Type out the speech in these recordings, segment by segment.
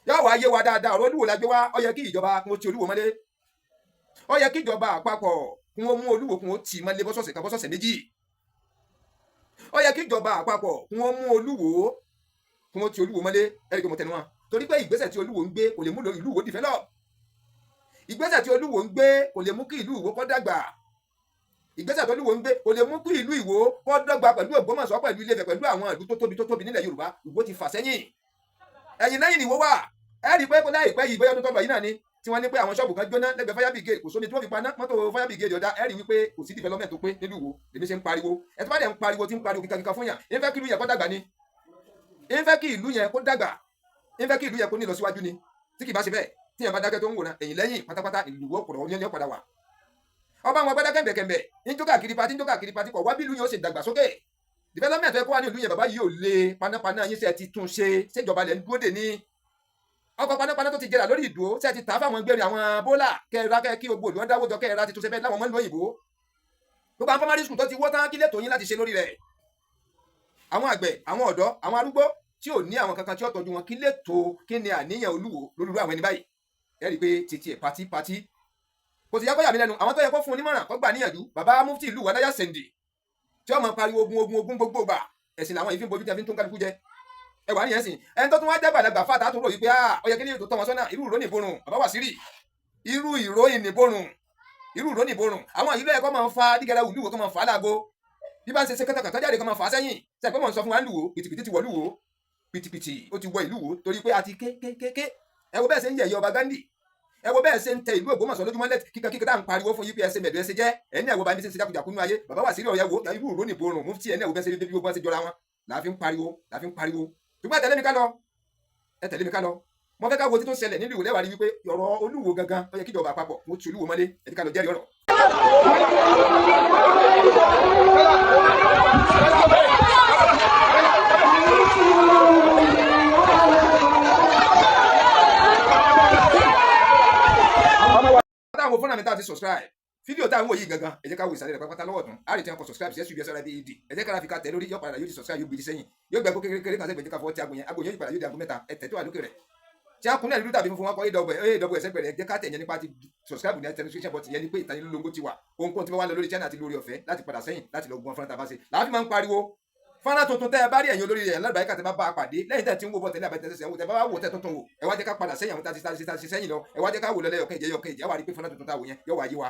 yóò wá yé wa dáadáa ọ̀rọ̀ Olúwo la gbé wá. Ó yẹ kí ìjọba kún ó ti Olúwo mọ́lé, ó yẹ kí ìjọba àpapọ̀ kún ó mú Olúwo kún ó tì mọ́lé bọ́sọ̀ọ̀sẹ̀ kan bọ́sọ̀ọ̀sẹ̀ méjì, ó yẹ kí ìjọba àpapọ̀ kún ó mú Olúwo kún ó ti Olúwo mọ́lé. ẹ̀rí pé mo tẹnu wọn torí pé ìgbésẹ̀ tí Olúwo ń gbé kò lè mú ìlú Ìwó develop, ìgbésẹ̀ tí Olúwo ń gbé kò lè mú kí ìlú Ìwó kó dàgbà, ìgbésẹ̀ tí Olúwo ń gbé kò lè mú kí ìlú Ìwó kó dọ́gba pẹ̀lú Ògbómọ̀ṣọ́ pẹ̀lú Ilé-Ifẹ̀ pẹ̀lú àwọn ìlú tó tóbi nílẹ̀ Yorùbá. Ìwó ti fà sẹ́yìn, ẹ̀yìn lẹ́yìn ni Ìwó wà. ẹ rí i pé láìpẹ́ yìí bóyá ọdún tó lọ yìí náà ni tí wọ́n ní pé àwọn ṣọ́ọ̀bù kan jóná lẹ́gbẹ̀ẹ́ fire brigade, kò sómi tí wọ́n fi paná, mọ́tò fire brigade ọ̀dà. ẹ rí i wípé kò sí development tó pé nílùú Ìwó. èmi ṣe ń pariwo, ẹ tó bá dẹ̀ ń pariwo tí ń pariwo kíkankíkan fún yàn, ń fẹ́ kí ìlú yẹn kó dàgbà ni, ń fẹ́ kí ìlú yẹn kó dàgbà, ń fẹ́ kí ìlú yẹn kó ní ìlọsíwájú ni. tí kì bá ṣe bẹ́ẹ̀ tí yẹn bá dákẹ́ tó ń wòran, ẹ̀yìn lẹ́yìn pátápátá ìlú Ìwó ọ̀pọ̀lọpọ̀ ní ọ̀padà wà. ọba àwọn agbádá kẹ̀mbẹ̀kẹ̀mbẹ̀ ń jó káàkiri pati kọ̀ wá bí ìlú yẹn ó ṣe dàgbàsókè. development ẹ kó wá ní ìlú yẹn bàbá yìí ò le panápaná yín ṣe ti tún ṣe ṣèjọba lẹ̀ ń dúró dè ní. ọkọ̀ panápaná tó ti jẹrà lórí ìdúró ṣe ti tà fáwọn gbẹ̀rẹ̀ àwọn bólà kẹ́ẹ̀rá kí gbogbo òdùwọ́n dáwọ́ jọ kẹ́ẹ̀rá ti tún ṣe bẹ́ẹ̀ láwọn ọmọ ìlú òyìnbó. gbogbo àwọn primary school tó ti wọ́ tán kí lẹ́tọ̀ọ́ yín láti ṣe lórí rẹ̀. àwọn àgbẹ̀, àwọn ọ̀dọ́, àwọn arúgbó tí ò ní àwọn kankan tí ó tọ́jú wọn, kí lẹ́tọ̀ọ́ kí ni àníyàn Olúwo lórí àwọn ẹni báyìí. ẹ rí i pé títí ẹ̀ pati kò sì yá kọ́yà mi lẹ́nu. àwọn tó yẹ kó fún un nímọ̀ràn kó gbà níyànjú, bàbá mufti ìlú Wadaya Sẹ̀ndì tí ó máa pariwo ogun gbogbo gbà, ẹ̀sìn làwọn ìfín bojú tẹ́ fi ń tún kálukú jẹ. ẹ wà níyẹn sìn ẹni tó tún wá dàgbàlagbà fàtà tó rò yìí pé ó yẹ kí ní ètò tọ́ wọn sọ́nà. irú ìró nìborùn bàbá Wàsíìrì, irú ìró nìborùn àwọn ìlú ẹ̀kọ́ máa ń fa dígẹ̀rẹ́ Olúwo kó máa fà á láago. bí bá ń ṣe kẹ́tàkàtà jáde kó máa fà á sẹ́yìn. ṣe pé mò ń sọ fún wa Ìlúwo pìtìpìtì ti wọ̀ Ìlúwo, pìtìpìtì ó ti wọ Ìlúwo torí pé a ti kékéké. ẹ wo bẹ́ẹ̀ ṣe ń yẹ̀yẹ́ ọba Ghandi, ẹ wo bẹ́ẹ̀ ṣe ń tẹ ìlú Ògbómọ̀ṣọ́ lójúmọ́lẹ̀ kíkà tá à ń pariwo fún yín pé ẹsẹ̀ mẹ̀dọ̀ ẹsẹ̀ jẹ́ ẹni ẹ̀wọ̀ bá ní ṣe jákujàku nínú ayé. bàbá Wàsíìrì ọ̀yẹ́ wo irú ìró nìborùn mufti ẹni ẹ̀wọ̀ bẹ́ẹ̀ ṣe bí gbogbo wọn ṣe jọra wọn láàfin pariwo. ṣùgbọ́n ẹ tẹ̀lé mi ká lọ, mo fẹ́ ká wo títún ṣẹlẹ̀ nílùú Ìwó lẹ́wàá rí wípé ọ̀rọ̀ Olúwo gangan ó yẹ kíjọba àpapọ̀ mo ti Olúwo mọ́lé. ẹ ti ká lọ jẹ́rìí ọ̀rọ̀. táwọn fúnra mi tá a ti subscribe fídíò táwọn wò yìí gangan ẹ jẹ́ ká wo ìsàlẹ̀ rẹ̀ pápátá lọ́wọ́ tún àrètí ẹ̀kọ́ subscribe sí SUBSRIBED ẹ jẹ́ ká fi ká tẹ̀ lórí yọ padà yóò ti subscribe yóò gbèdé sẹ́yìn yóò gbẹ kó kékeré kan sẹ́gbẹ̀ẹ́ ká fọwọ́ ti ago yẹn yóò padà yóò di ago mẹ́ta ẹ tẹ̀ tó wà lókè rẹ̀ tí a kúnlẹ̀ dúdú tàbí funfun wọn kọ́ AWS ẹsẹ̀gbẹ̀rẹ̀ ẹ jẹ́ ká tẹ̀ yẹn nípa ti subscribe ní notification button yẹn ni pé ìtanilólógó ti wà ohunkóhun tí wọ́n wá lọ lórí channel àti lórí ọ̀fẹ́ láti padà sẹ́yìn láti lọ gbọ́n fúnra tàbá ṣe làá fi máa ń pariwo fọ́nrán tuntun tẹ́ ẹ bá rí ẹ̀yin olórí rẹ̀ alábàáyíká tẹ́ bá bá a pàdé lẹ́yìn tẹ́ ti ń wo bọ́ tẹ́lẹ̀ àbẹ̀tẹ̀ ṣẹ̀ṣẹ̀ wò tẹ́ bá wò tẹ́ tuntun wò ẹ wá jẹ́ ká padà sẹ́yìn àwọn tá a ti sẹ́yìn lọ ẹ wá jẹ́ ká wò lọ́lẹ́ yọ̀kẹ́ ìjẹ́ wà rí pé fọ́nrán tuntun tá a wò yẹn yọ̀ wá yí wa.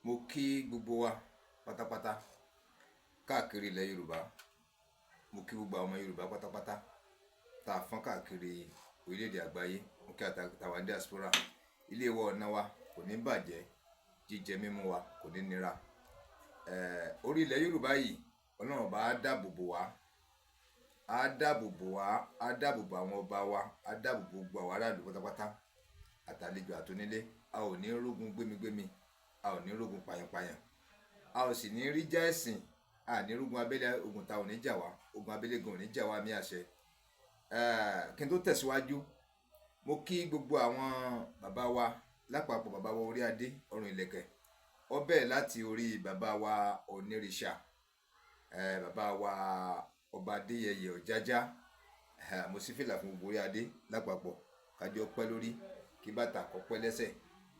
mo kí gbogbo wa pátápátá káàkiri ilẹ̀ Yorùbá. Mo kí gbogbo àwọn ọmọ Yorùbá pátápátá tá a fọ́n káàkiri orílẹ̀-èdè àgbáyé. Mo kí àtàwọn diaspora. Ilé wa ọ̀nà wa kò ní bàjẹ́, jíjẹ mímu wa kò ní nira. Orí ilẹ̀ Yorùbá yìí Ọlọ́run bá á dáàbò bò wá, á dáàbò bò wá, á dáàbò bò àwọn ọba wa, á dáàbò bò gbogbo àwọn aráàlú pátápátá àtàlejò àtonílé. A ò ní rógun gbémigbémi, a ò ní rógun pàyànpàyàn, a ò sì ní rí já ẹ̀sìn, a ní rógun abẹ́lé. Ogun ta ò ní jà wá, ogun abẹ́lé gan ò ní jà wá, àmì àṣẹ. Kí n tó tẹ̀síwájú, mo kí gbogbo àwọn bàbá wa lápapọ̀, bàbá wa orí adé ọrùn ìlẹ̀kẹ̀. Ó bẹ̀rẹ̀ láti orí bàbá wa onírìṣà, bàbá wa ọba Adéyẹyè Ọ̀jájá. Mo sì fìlà fún gbogbo orí adé lápapọ̀. Kájọ pẹ́ lórí, kí bàtà kó pẹ́ lẹ́sẹ̀,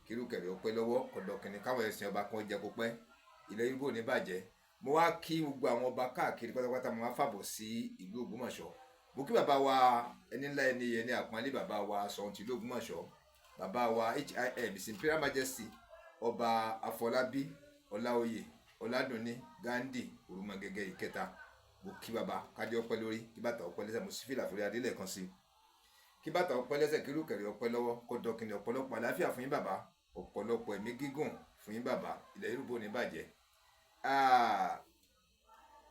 kí rúkẹ̀rẹ̀ ó pẹ́ lọ́wọ́, ọ̀dọ̀kìnní káwọn ẹ̀sìn ọba kan jẹ kó pẹ́. Ilẹ̀ Yorùbá ò ní bàjẹ́. Mo wá kí gbogbo àwọn ọba káàkiri pátápátá. Mo wá fàbọ̀ sí ìlú Ògbómọ̀ṣọ́. Mo kí bàbá wa ẹni ńlá ẹni ẹni àpọ́nlé, bàbá wa Ṣọ̀ún tìlú Ògbómọ̀ṣọ́, bàbá wa HIM His Imperial Majesty ọba Afọlábí Ọláoyè Ọládùnní Ghandi Òrùmọgẹ̀gẹ̀ ìkẹta. Mo kí bàbá kájọ ọpẹ́ lórí, kí bàtà ọpẹ́ lẹ́sẹ̀. Mo sì fìlà fúri adé lẹ́ẹ̀kan sí. Kí bàtà ọpẹ́ lẹ́sẹ̀, kí rúkẹ̀rẹ̀ ọpẹ́ lọ́wọ́, kó dọkìnì ọ̀pọ̀lọpọ̀ àlàáfíà fún yín bàbá, ọ̀pọ̀lọpọ̀ ẹ̀mí gígùn fún yín bàbá. Ilẹ̀ Yorùbá ò ní bàjẹ́.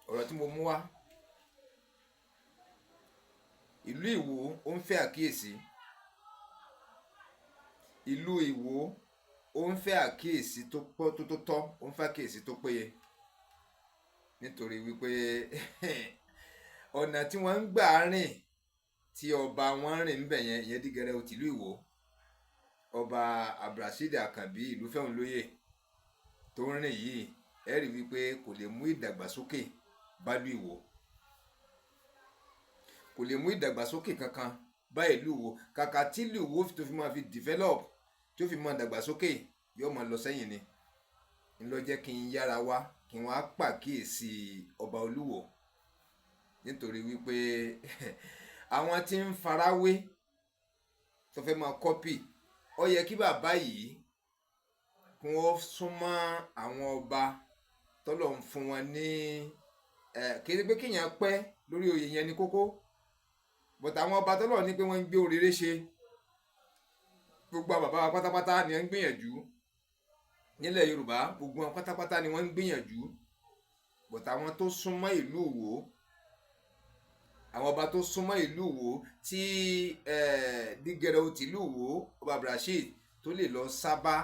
Ọ̀rọ̀ tí mo mú wá, ìlú Ìwó ó ń fẹ́ àkíyèsí. Ìlú Ìwó ó ń fẹ́ àkíyèsí tó tọ́, ó ń fẹ́ àkíyèsí tó péye, nítorí wípé ọ̀nà tí wọ́n ń gbà rìn, tí ọba wọn rìn ń bẹ̀ yẹn, ìyẹn Dígẹrẹ tìlú Ìwó, ọba Abdulrasheed Àkànbí Ìlúfẹ́hùnlóyè tó ń rìn yìí, ẹ rí wípé kò lè mú ìdàgbàsókè bá ìlú Ìwó, kò lè mú ìdàgbàsókè kankan bá ìlú Ìwó. Kàkà tí ìlú Ìwó tó fi máa fi develop, tó fi máa dàgbàsókè, yóò máa lọ sẹ́yìn ni. ń lọ jẹ́ kí n yára wá, kí wọ́n á pàkíyèsí ọba Olúwo, nítorí wípé àwọn tí ń farawé tó fẹ́ máa kọ́pì, ó yẹ kí bàbá yìí kí wọ́n súnmọ́ àwọn ọba tọ́lọ̀ ń fún wọn ní kì í ṣe pé kéèyàn pẹ́ lórí oyè yẹn ní kókó, but àwọn ọba tọ́lọ̀ ní pé wọ́n ń gbé oréré ṣe. Gbogbo àwọn bàbá wa pátápátá ni wọ́n ń gbìyànjú nílẹ̀ Yorùbá, gbogbo wọn pátápátá ni wọ́n ń gbìyànjú, but àwọn tó súnmọ́ ìlú Ìwó, àwọn ọba tó súnmọ́ ìlú Ìwó tí Dígẹrẹ tìlú Ìwó ọba Abdulrasheed tó lè lọ sábà,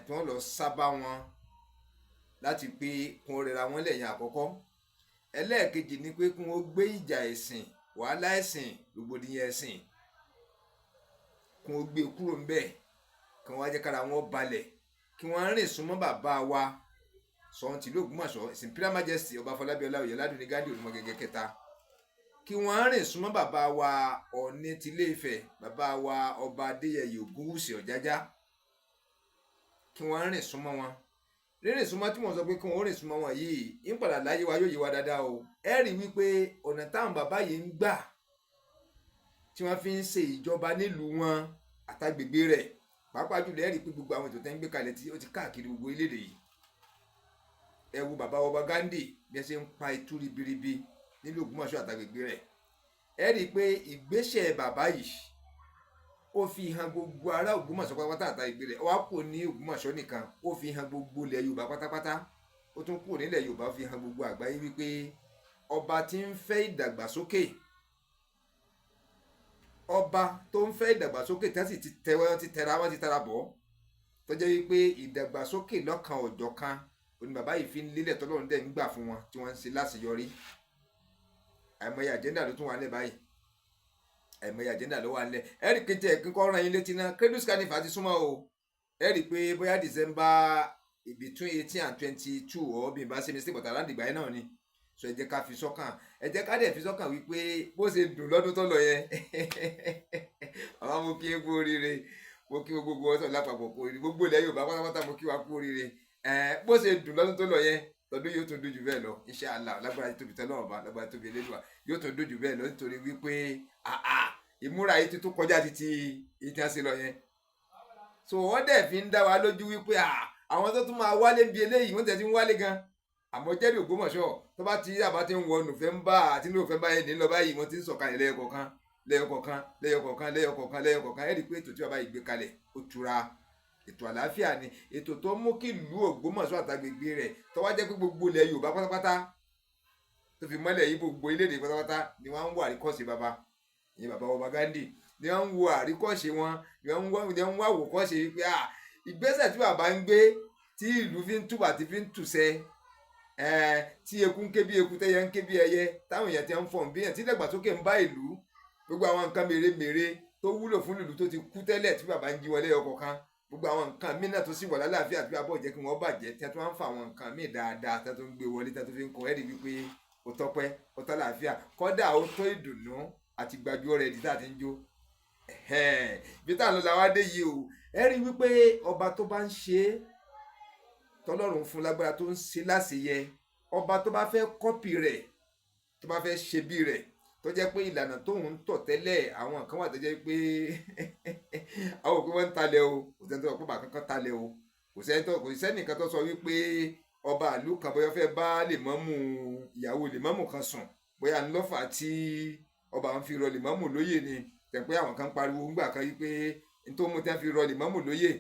tí wọ́n lọ sábà wọn láti pé kún ó rẹra wọn lẹ́yìn àkọ́kọ́. Ẹlẹ́ẹ̀kejì ni pé kún ó gbé ìjà ẹ̀sìn, wàhálà ẹ̀sìn, rògbòdìyàn ẹ̀sìn, kún ó gbé kúrò ńbẹ̀, kí wọ́n á jẹ́ kára wọn balẹ̀, kí wọ́n rìn súnmọ́ bàbá wa Ṣọ̀ún tìlú Ògbómọ̀ṣọ́ His Imperial Majesty ọba Afọlábí Ọláoyè Ọládùnní Ghandi Òrùmọgẹ̀gẹ̀ kẹta, kí wọ́n rìn súnmọ́ bàbá wa Ọọ̀ni tilé Ifẹ̀, bàbá wa ọba Adéyẹyè Ògúnwùsì Ọ̀jájá, kí wọ́n rìn súnmọ́ wọn. Rírìn súnmọ́ tí mo sọ pé kí wọ́n rìn súnmọ́ wọn yìí, ń padà láyé wa yóò yé wa dáadáa o. Ẹ rí wípé ọ̀nà táwọn bàbá yìí ń gbà tí wọ́n fi ń ṣe ìjọba nílùú wọn àtàgbègbè rẹ̀, pàápàá jùlọ ẹ rí pé gbogbo àwọn ètò tẹ́ ń gbé kalẹ̀ tí ó ti káàkiri gbogbo orílẹ̀-èdè yìí. Ẹ wo bàbá ọba Ghandi bí ẹ ṣe ń pa itú ribiribi nílùú Ògbómọ̀ṣọ́ àtàgbègbè rẹ̀. Ẹ rí i pé ìgbésẹ̀ bàbá yìí ó fi hàn gbogbo ará Ògbómọ̀ṣọ́ pátápátá àtàgbègbè rẹ̀. Ó wá kò ní Ògbómọ̀ṣọ́ nìkan, ó fi hàn gbogbo ilẹ̀ Yorùbá pátápátá, ó tún kúrò nílẹ̀ Yorùbá, ó fi hàn gbogbo àgbáyé wípé ọba tí ń fẹ́ ìdàgbàsókè, ọba tó ń fẹ́ ìdàgbàsókè tí wọ́n sì ti tẹra bọ̀, tó jẹ́ wípé ìdàgbàsókè lọ́kan ọ̀jọ̀ kan òní bàbá yìí fi ń lélẹ̀ tọ́lọ́run dẹ̀ ń gbà fún wọn tí wọ́n ń ṣe láṣeyọrí. Àìmọye àjẹ́ndà ló tún wà nílẹ̀ báyìí, àìmọye àjẹ́ndà ló wà nílẹ̀. ẹ rí i pé tí ẹ̀kín kọ́ ràn yín létí náà, Cradles Carnival ti súnmọ́ o. ẹ rí i pé bóyá December between 18 and 22 or bí n bá ṣe mistake, but around ìgbà yẹn náà ni. So ẹ jẹ́ ká fi sọ́kàn, ẹ jẹ́ ká dẹ̀ fi sọ́kàn wípé bó ṣe dùn lọ́dún tó lọ yẹn àwọn mo kí kú oríire, mo kí gbogbo ọ̀sán lápapọ̀ kú oríire, gbogbo ilẹ̀ Yorùbá pátápátá mo kí wa kú oríire. Bó ṣe dùn lọ́dún tó lọ yẹn, lọ́dún yóò tún dùn jù bẹ́ẹ̀ lọ, Inshallah, lágbára tóbi tẹ́lọ̀ ọba, lágbára tóbi Elédùà, yóò tún dùn jù bẹ́ẹ̀ lọ, nítorí wípé ìmúra yìí ti tún kọjá títí ìtàn sí lọ yẹn. so wọ́n dẹ̀ fi ń dá wa lójú wípé àwọn tó tún máa wálé bí eléyìí wọ́n tẹ̀ ti ń wálé gan àmọ́ jẹ́rìí Ògbómọ̀ṣọ́ tó bá ti àbá ti ń wọ Nọ́fẹ́mbà àti Nọ́fẹ́mbà yẹn ní lọ báyìí wọ́n ti ń sọ̀kalẹ̀ lẹ́yọkọ̀ọ̀kan ẹ rí i pé ètò tí bàbá yìí gbé kalẹ̀ ó tura ètò àlàáfíà ni ètò tó mú kí ìlú Ògbómọ̀ṣọ́ àtàgbègbè rẹ̀ tó wá jẹ́ pé gbogbo ilẹ̀ Yorùbá pátápátá tó fi mọ́lẹ̀ yìí gbogbo iléèdè pátápátá ni wọ́n ń wo àríkọ́ṣe bàbá ìyẹn bàbá Ọba Ghandi ni wọ́n ń wo àríkọ́ṣe wọn ni wọ́n ń wá àwòkọ́ṣe wípé ìgbésẹ̀ tí bàbá ń gbé tí ìlú fi ń túbà tí fi ń tùṣẹ́ tí eku ń ké bí eku tẹ́yẹ ń ké bí ẹyẹ táwọn èèyàn ti ń fọ̀n bí èèyàn tí dàgbàsókè ń bá ìlú gbogbo àwọn nǹkan mèremère tó wúlò fún ìlú tó ti kú tẹ́lẹ̀ tí bàbá ń jí wọlé ọkọ̀ọ̀kan gbogbo àwọn nǹkan míì náà tó sì wà lálàáfíà tí bàbá ò jẹ́ kí wọ́n bàjẹ́ tí wọ́n tún wá ń fa àwọn nǹkan míì dáadáa tí wọ́n tún ń gbé wọlé tí wọ́n tún fi ń kọ́ ẹ́rì wípé ó tọ́pẹ́ ó tọ́ làáfíà kọ́dà ó tó ìdùnnú àti gbàgbọ́ rẹ̀ ìdí tá a ti ń jó bí táwọn ló la wá dé yìí o ẹ rí wípé ọba tó bá ń ṣe é tọ́lọ́run fún lágbára tó ń ṣe láṣeyẹ ọba tó bá fẹ́ kọ́pì rẹ̀ tó bá fẹ́ ṣe bí rẹ̀ tó jẹ́ pé ìlànà tóun ń tọ̀ tẹ́lẹ̀ àwọn kan wà tó jẹ́ pé àwọn òpin wọn ń talẹ̀ o kò sẹ́ni tó sọ pé bàbá kankan talẹ̀ o kò sẹ́nìkan tó sọ wípé ọba ìlú kan bóyá fẹ́ bá lèmọ́mù ìyàwó lèmọ́mù kan sùn bóyá ńlọ́fà tí ọba ń fi rọ lèmọ́mù lóyè ni tẹ̀ pé àwọn kan pariwo ńgbà kan wípé nítorí mo ti fi rọ lèmọ́mù lóyè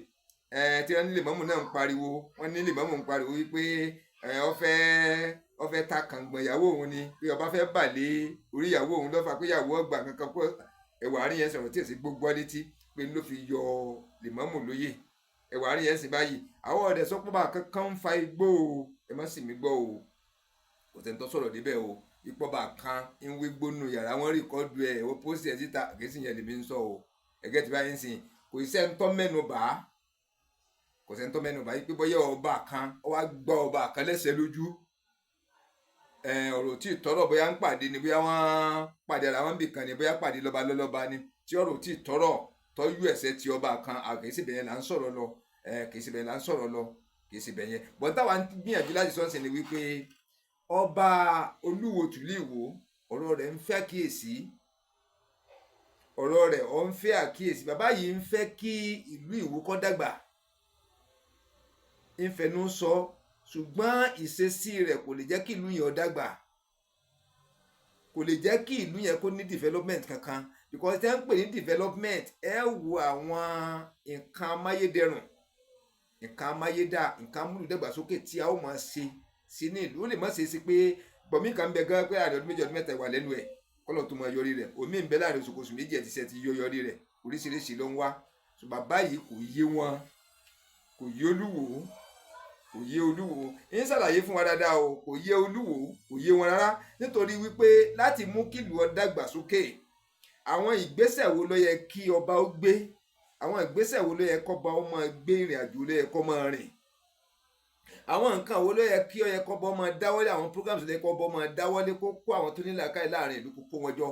tí wọ́n ní lèmọ́mù náà ń pariwo wọ́n ní lèmọ́mù ń pariwo wípé ó fẹ́ ta kàngbọ̀n ìyàwó òun ni pé ọba fẹ́ bà lé orí ìyàwó òun lọ́fà pé ìyàwó ọgbà kankan kó ẹ̀wà àárín yẹn sọ̀rọ̀ tí èsì gbogbo létí pé ló fi yọ lèmọ́mù lóyè ẹ̀wà àárín yẹn sì báyìí àwọn ọ̀dẹ̀ sọ́pọ̀bà kankan ń fa igbó o ẹ má sì mí gbọ́ o kò tẹ́ ń tọ́ sọ̀rọ̀ débẹ̀ o ìpọ́bà kan ń wé gbónú yàrá wọn rìkọ́dù ẹ̀ ó pósì ẹ̀ síta àgẹ́sì yẹn lèmi ń sọ o ẹ̀gẹ́ ti báyìí ń sìn kò sí ẹ̀ńtọ́ mẹ́nu bá kò sí ẹ̀ńtọ́ mẹ́nu bá yí pé bọ́yá ọba kan ó wá gbọ́ ọba kan lẹ́sẹ̀ lójú ọ̀rọ̀ tí ìtọ́rọ̀ bóyá ń pàdé ni bóyá wọ́n pàdé ara wọn bì kan ni bóyá pàdé lọ́ba lọ́lọ́ba ni tí ọ̀rọ̀ tí ìtọ́rọ̀ tọ́jú ẹ̀sẹ̀ ti ọba kan àkèésì bẹ̀yẹn là ń sọ̀rọ̀ lọ kèésì bẹ̀yẹn là ń sọ̀rọ̀ lọ kèésì bẹ̀yẹn bọ́n táwa ń gbìyànjú láti sọ́ọ̀sì ni wípé ọba Olúwo tìlú Ìwó ọ̀rọ̀ rẹ̀ ń fẹ́ àkíyèsí ọ̀rọ̀ rẹ̀ ọ̀ ń fẹ́ àkíyèsí bàbá yìí ń fẹ́ kí ìlú Ìwó kó dàgbà ń fẹnu sọ ṣùgbọ́n ìṣesí rẹ̀ kò lè jẹ́ kí ìlú yẹn ó dàgbà kò lè jẹ́ kí ìlú yẹn kó ní development kankan because tẹ́ ń pè ní development ẹ wo àwọn nǹkan amáyédẹrùn nǹkan amáyédà nǹkan amúlùdàgbàsókè tí a ó máa ṣe sí ní ìlú ó lè má ṣe é sí pé bọ̀mí kan bẹ gan pé ààrẹ ọdún méjì ọdún mẹ́ta wà lẹ́nu ẹ̀ kọ́lọ̀ tó máa yọrí rẹ̀ omi ń bẹ láàrin oṣù méjì ẹ̀ ti ṣe ti yọrí rẹ̀ oríṣiríṣi ló ń wá ṣùgbọ́n báyìí kò yé wọn kò yé Olúwo kò yé Olúwo ń ṣàlàyé fún wa dáadáa o kò yé Olúwo kò yé wọn rárá nítorí wípé láti mú kí ìlú ó dàgbàsókè àwọn ìgbésẹ̀ wo ló yẹ kí ọba ó gbé àwọn ìgbésẹ̀ wo ló yẹ kọ́ba ó máa gbé ìrìn àjò ló yẹ kó máa rìn àwọn nǹkan wo ló yẹ kí ó yẹ kọ́ba ó máa dáwọ́lé àwọn programs ló yẹ kọ́ba ó máa dáwọ́lé kó kó àwọn tó ní làákàyè láàrin ìlú kó wọn jọ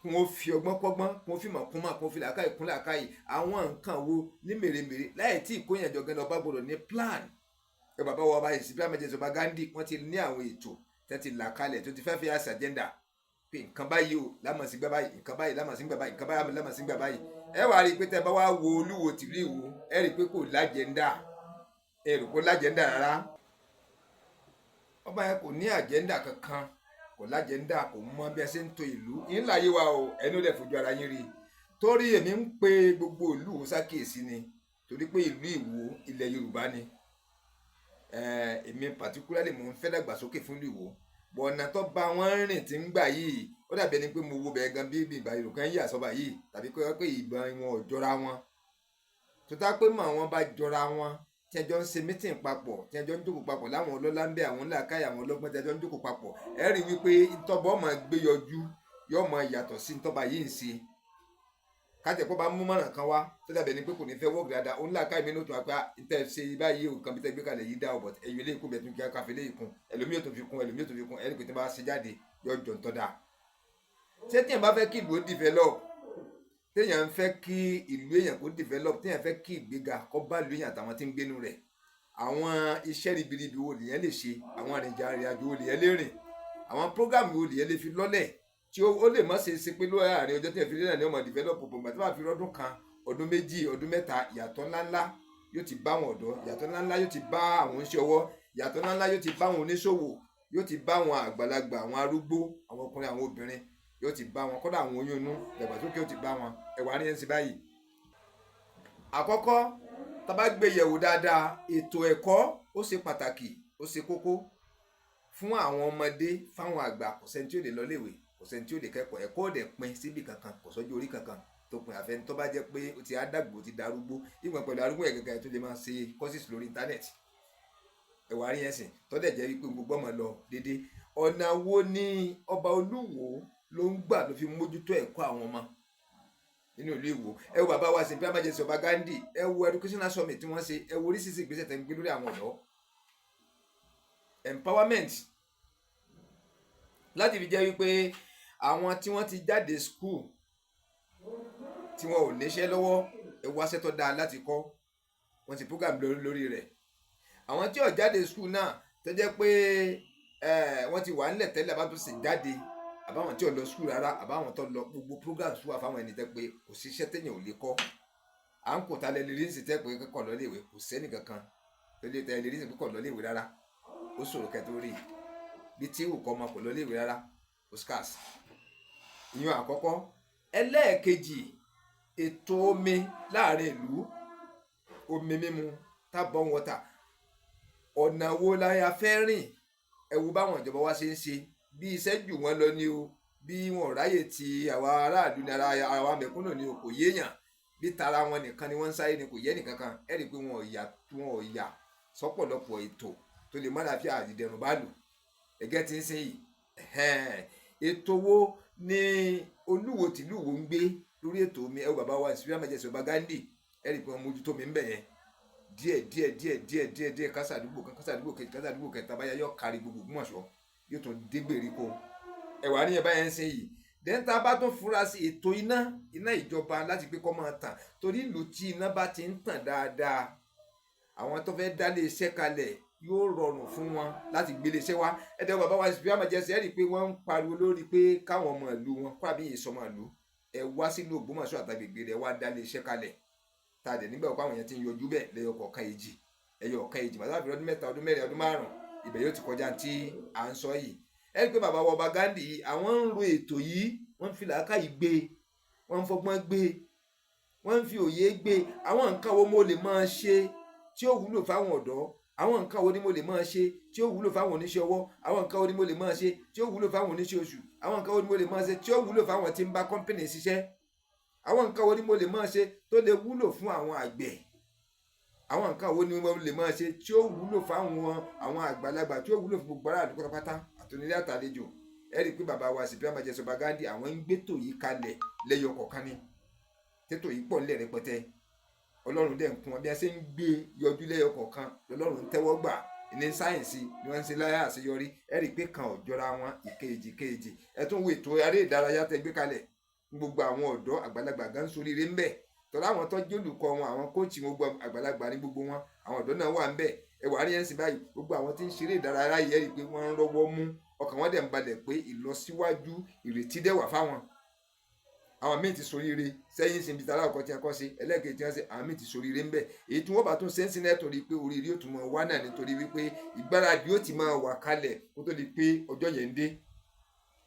kí wọ́n fi ọgbọ́n kọ́gbọ́n kí wọ́n fi mọ̀ kún mọ̀ kí wọ́n fi làákàyè kún làákàyè àwọn nǹkan wo ní mèremère láì tí ìkóyànjọ gan lọ́ba gbọ́dọ̀ ní plan ẹ bàbá wa ọba ìsìnkú àmẹ́jẹsọ ọba Ghandi wọ́n ti ní àwọn ètò tẹ́ ti là kalẹ̀ tó ti fẹ́ fi àṣà agenda pé nǹkan báyìí o lámàsí gbà báyìí nǹkan báyìí lámàsí gbà báyìí nǹkan báyìí lámàsí gbà báyìí ẹ wàá rí i pé tẹ́ bá wá wo Olúwo tìlú Ìwó ẹ rí i pé kò lájẹndà ẹ rò kó lájẹndà rárá ọba yẹn kò ní àjẹndà kankan kò lájẹndà kò mọ bí ẹ ṣe ń to ìlú yín láyé wa o ẹnu lè fojú ara yín rí i torí èmi ń pe gbogbo ìlú Ìwó ṣàkíyèsí ni torí pé ìlú Ìwó ilẹ̀ Yorùbá ni èmi particularly mo ń fẹ́ dàgbàsókè fún ìlú Ìwó bọ̀nà tó bá wọn rìn tí ń gbà yìí ó dàbí ẹni pé mo wo bẹ̀rẹ̀ gan bí ìgbà ìlú kan yí àsọ́bà yìí tàbí pé ìbọn wọn ò jọra wọn tó tá pé mọ̀ àwọn bá jọra wọn tí ẹjọ́ ń ṣe mítìn papọ̀ tí ẹjọ́ ń jókòó papọ̀ láwọn ọlọ́lá ń bẹ àwọn làákàyè àwọn ọlọ́gbọ́n tí ẹjọ́ ń jókòó papọ̀ ẹ rí wípé ìtọ́bọ̀ ọmọ gbé yọjú yóò mọ ìyàtọ̀ sí ìtọ́ba yìí ń ṣe kájẹ̀pọ̀ bá mú mọ̀ràn kan wá tó dàbí ẹni pé kò ní fẹ́ wọ́ọ̀gì dáadáa òun làákàyè mi ló tún apá ìtẹ́ ṣe báyìí nǹkan bí tẹ́ gbé kalẹ̀ yìí dá ọ̀bọ̀ ẹ̀yìn ilé ìkún bẹ̀tún kí a káfí ilé ìkún ẹlòmíì tó fi kún ẹlòmíì tó fi kún ẹ̀rí pé tí wọ́n bá ṣe jáde yóò jọ ń tọ́ da. ṣé tíyẹn bá fẹ́ kí ìlú ó develop téèyàn ń fẹ́ kí ìlú èèyàn kó develop téèyàn fẹ́ kí ìgbéga kó bá ìlú èèyàn àtàwọn tí ń gbénu rẹ̀ àwọn iṣẹ́ ribiribi wo lèyàn lè ṣe àwọn ìrìnàjò wo lèyàn lè rìn àwọn program wo lèyàn lè fi lọ́lẹ̀ tí ó lè má ṣe pé lóyè àárín ọjọ́ tí ẹ fi lé náà ní ọmọ develop gbogbo àti wàá fi rọ́dún kan ọdún méjì ọdún mẹ́ta ìyàtọ̀ ńláńlá yóò ti bá àwọn ọ̀dọ́, ìyàtọ̀ ńláńlá yóò ti bá àwọn oníṣẹ́ ọwọ́, ìyàtọ̀ ńláńlá yóò ti bá àwọn oníṣòwò, yóò ti bá àwọn àgbàlagbà, àwọn arúgbó, àwọn ọkùnrin, àwọn obìnrin, yóò ti bá wọn, kódà àwọn oyún inú ìdàgbàsókè yóò ti bá wọn. Ẹ̀wà rí ẹ̀sìn báyìí. Àkọ́kọ́ tá bá gbé yẹ̀wò dáadáa, ètò ẹ̀kọ́ ó ṣe pàtàkì, ó ṣe kókó fún àwọn ọmọdé, fáwọn àgbà. Kò sẹ́ni tí ó lè lọ léèwé, kò sẹ́ni tí ó lè kẹ́kọ̀ọ́. Ẹ̀kọ́ ò dẹ̀ pin síbì kankan, kò sọ́jọ́ orí kankan tó pin. Àfẹni tó bá jẹ́ pé ó ti àdàgbò, ó ti darúgbó. Ìgbọ̀n pẹ̀lú arúgbó yẹn gẹ́gẹ́ tó lè máa ṣe courses lórí íńtánẹ́ẹ̀tì. Ẹ̀wà rí ẹ̀sìn tó dẹ̀ jẹ́ wípé gbogbo ọmọ lọ déédéé. Ọ̀nà wo ni ọba Olúwo ló ń gbà ló fi mójútó ẹ̀kọ́ àwọn ọmọ nínú ìlú Ìwó? Ẹ wo bàbá wa His Imperial Majesty Ọba Ghandi, ẹ wo educational summit tí wọ́n ṣe, ẹ wo oríṣiríṣi ìgbésẹ̀ tẹ́ ń gbé lórí àwọn ọ̀dọ́. Empowerment láti fi jẹ́ wípé àwọn tí wọ́n ti jáde school tí wọn ò níṣẹ́ lọ́wọ́, ẹ wáṣẹ́ tó dáa láti kọ́, wọ́n ti program lórí rẹ̀. Àwọn tí ò jáde school náà tó jẹ́ pé wọ́n ti wà nílẹ̀ tẹ́lẹ̀, àbá tó sì jáde, àbáwọn tí ò lọ school rárá, àbáwọn tó lọ, gbogbo programs wà fáwọn ẹni tẹ́ pé kò sí iṣẹ́ téèyàn ò lè kọ́. À ń kò ta lẹ́lẹ́ rí sí tẹ́ pé kọ́ lọ léèwé, kò sẹ́ni kankan tó lè tẹ́ lè rí sí pé kọ́ lọ léèwé rárá. Ó ṣòro kẹ́ tó rí bí tí ìwò kọ́ ọmọ kò lọ léèwé rárá, ó scarce. Ìyẹn àkọ́kọ́. Ẹlẹ́ẹ̀kejì, ètò omi láàrin ìlú, omi mímu, tap-on water. Ọ̀nà wo la ya fẹ́ rìn? Ẹ wo báwọn ìjọba wa ṣe ń ṣe, bí iṣẹ́ jù wọ́n lọ ní o, bí wọn ò ráyè ti àwa aráàlú ní àwa mẹ̀kúnnù ní o, kò yéèyàn. Bí tara wọn nìkan ni wọ́n ń sáré ni, kò yé nìkankan. Ẹ rí i pé wọn ò yà sọ́pọ̀lọpọ̀ ètò tó lè má láfíà àdìdẹ̀rùn bá lù. Ẹgẹ́ tí ń sìn yìí. Ètò wo ni Olúwo tìlú Ìwó ń gbé lórí ètò omi? Ẹ wo bàbá wa His Imperial Majesty Ọba Ghandi, ẹ rí i pé wọ́n mójútó mi ń bẹ̀ yẹn díẹ̀ kásàdúgbò kan, kásàdúgbò kejì, kásàdúgbò kẹta, báyà yóò kárí gbogbo Ògbómọ̀ṣọ́, yóò tún dé gbèríko. Ẹ̀wà níyẹn báyẹn ń sìn yìí. Dẹ́ńtà bá tún fura sí ètò iná ìjọba láti pé kó máa tàn, torí ìlú tí iná bá ti ń tàn dáadáa, àwọn tó fẹ́ dálé iṣẹ́ kalẹ̀ yóò rọrùn fún wọn láti gbélé iṣẹ́ wá. Ẹ̀dẹ̀ bàbá wa His Imperial Majesty, ẹ rí i pé wọ́n ń pariwo lórí pé káwọn ọmọ ìlú wọn, kó àbí ìsọmọ ìlú, ẹ wá sílùú Ògbómọ̀ṣọ́ àtàgbègbè rẹ̀ wá dálé iṣẹ́ kalẹ̀. Tá a dẹ̀ nígbà wọ́n àwọn yẹn ti ń yọjú bẹ́ẹ̀ lẹ́yọ kọ̀ọ̀kan èjì, bàtà fi ọdún mẹ́ta, ọdún mẹ́rin, ọdún márùn-ún, ibẹ̀ yóò ti kọjá tí à ń sọ yìí. Ẹ rí i pé bàbá wa Ọba Ghandi yìí, àwọn ń ro ètò yìí, wọ́n ń fi làákàyè gbé, wọ́n ń fọgbọ́n gbé, wọ́n ń fi òye gbé. Àwọn nǹkan wo mo lè máa ṣe tí ó wúlò fáwọn ọ̀dọ́? Àwọn nǹkan wo ni mo lè máa ṣe tí ó wúlò fáwọn oníṣẹ́ ọwọ́? Àwọn nǹkan wo ni mo lè máa ṣe tí ó wúlò fáwọn oníṣẹ́ oṣù? Àwọn nǹkan wo ni mo lè máa ṣe tí ó wúlò fáwọn tí ń bá kọ́mpìnì ṣiṣẹ́? Àwọn nǹkan wo ni mo lè máa ṣe tó lè wúlò fún àwọn àgbẹ̀? Àwọn nǹkan wo ni mo lè máa ṣe tí ó wúlò fáwọn àgbàlagbà, tí ó wúlò fún gbogbo aráàlú pátápátá àtònílé àtàlejò? Ẹ rí i pé bàbá wa His Imperial Majesty Ọba Ghandi, àwọn ń gbétò yìí kalẹ̀ lẹ́yọ kọ̀ọ̀kan ni. Tètò yìí pọ̀ nílẹ̀ rẹpẹtẹ. Ọlọ́run dẹ̀ ń kún wọn bí a ṣe ń gbé yọjú lẹ́yọ kọ̀ọ̀kan, lọ́lọ́run ń tẹ́wọ́ gbà. Ní sáyẹ̀nsì ni wọ́n ń ṣe láyà àṣeyọrí. Ẹ rí i pé kan ò jọra wọn, ìkejì. Ẹ tún wo ètò eré ìdárayá tẹ́ gbé kalẹ̀. Gbogbo àwọn ọ̀dọ́ àgbàlagbà gan soríire ń bẹ̀. Tọ́lá àwọn tó jẹ́ olùkọ́ wọn, àwọn kóòtù wọn, gbogbo àgbàlagbà ní gbogbo wọn, àwọn ọ̀dọ́ náà wà ń bẹ̀. Ẹ̀wà rí ẹ̀sìn báyìí, gbogbo àwọn tí ń ṣeré ìdárayá yìí, ẹ rí i pé wọ́n ń rọ́wọ́ mú, ọkàn wọn dẹ̀ ń balẹ̀ pé ìlọsíwájú, ìrètí dẹ̀ wà fáwọn. Àwọn míì ti soríire sẹ́yìn sí ibi tí aláwọ̀ tí a kọ́ sí, ẹlẹ́ẹ̀kejì tí wọ́n ṣe, àwọn míì ti soríire ń bẹ̀. Èyí tí wọ́n bá tún sẹ́ńsì náà torí pé oríire yóò tún máa wá náà, nítorí wípé ìgbáradì yóò ti máa wà kalẹ̀ kó tó di pé ọjọ́ yẹn ń dé.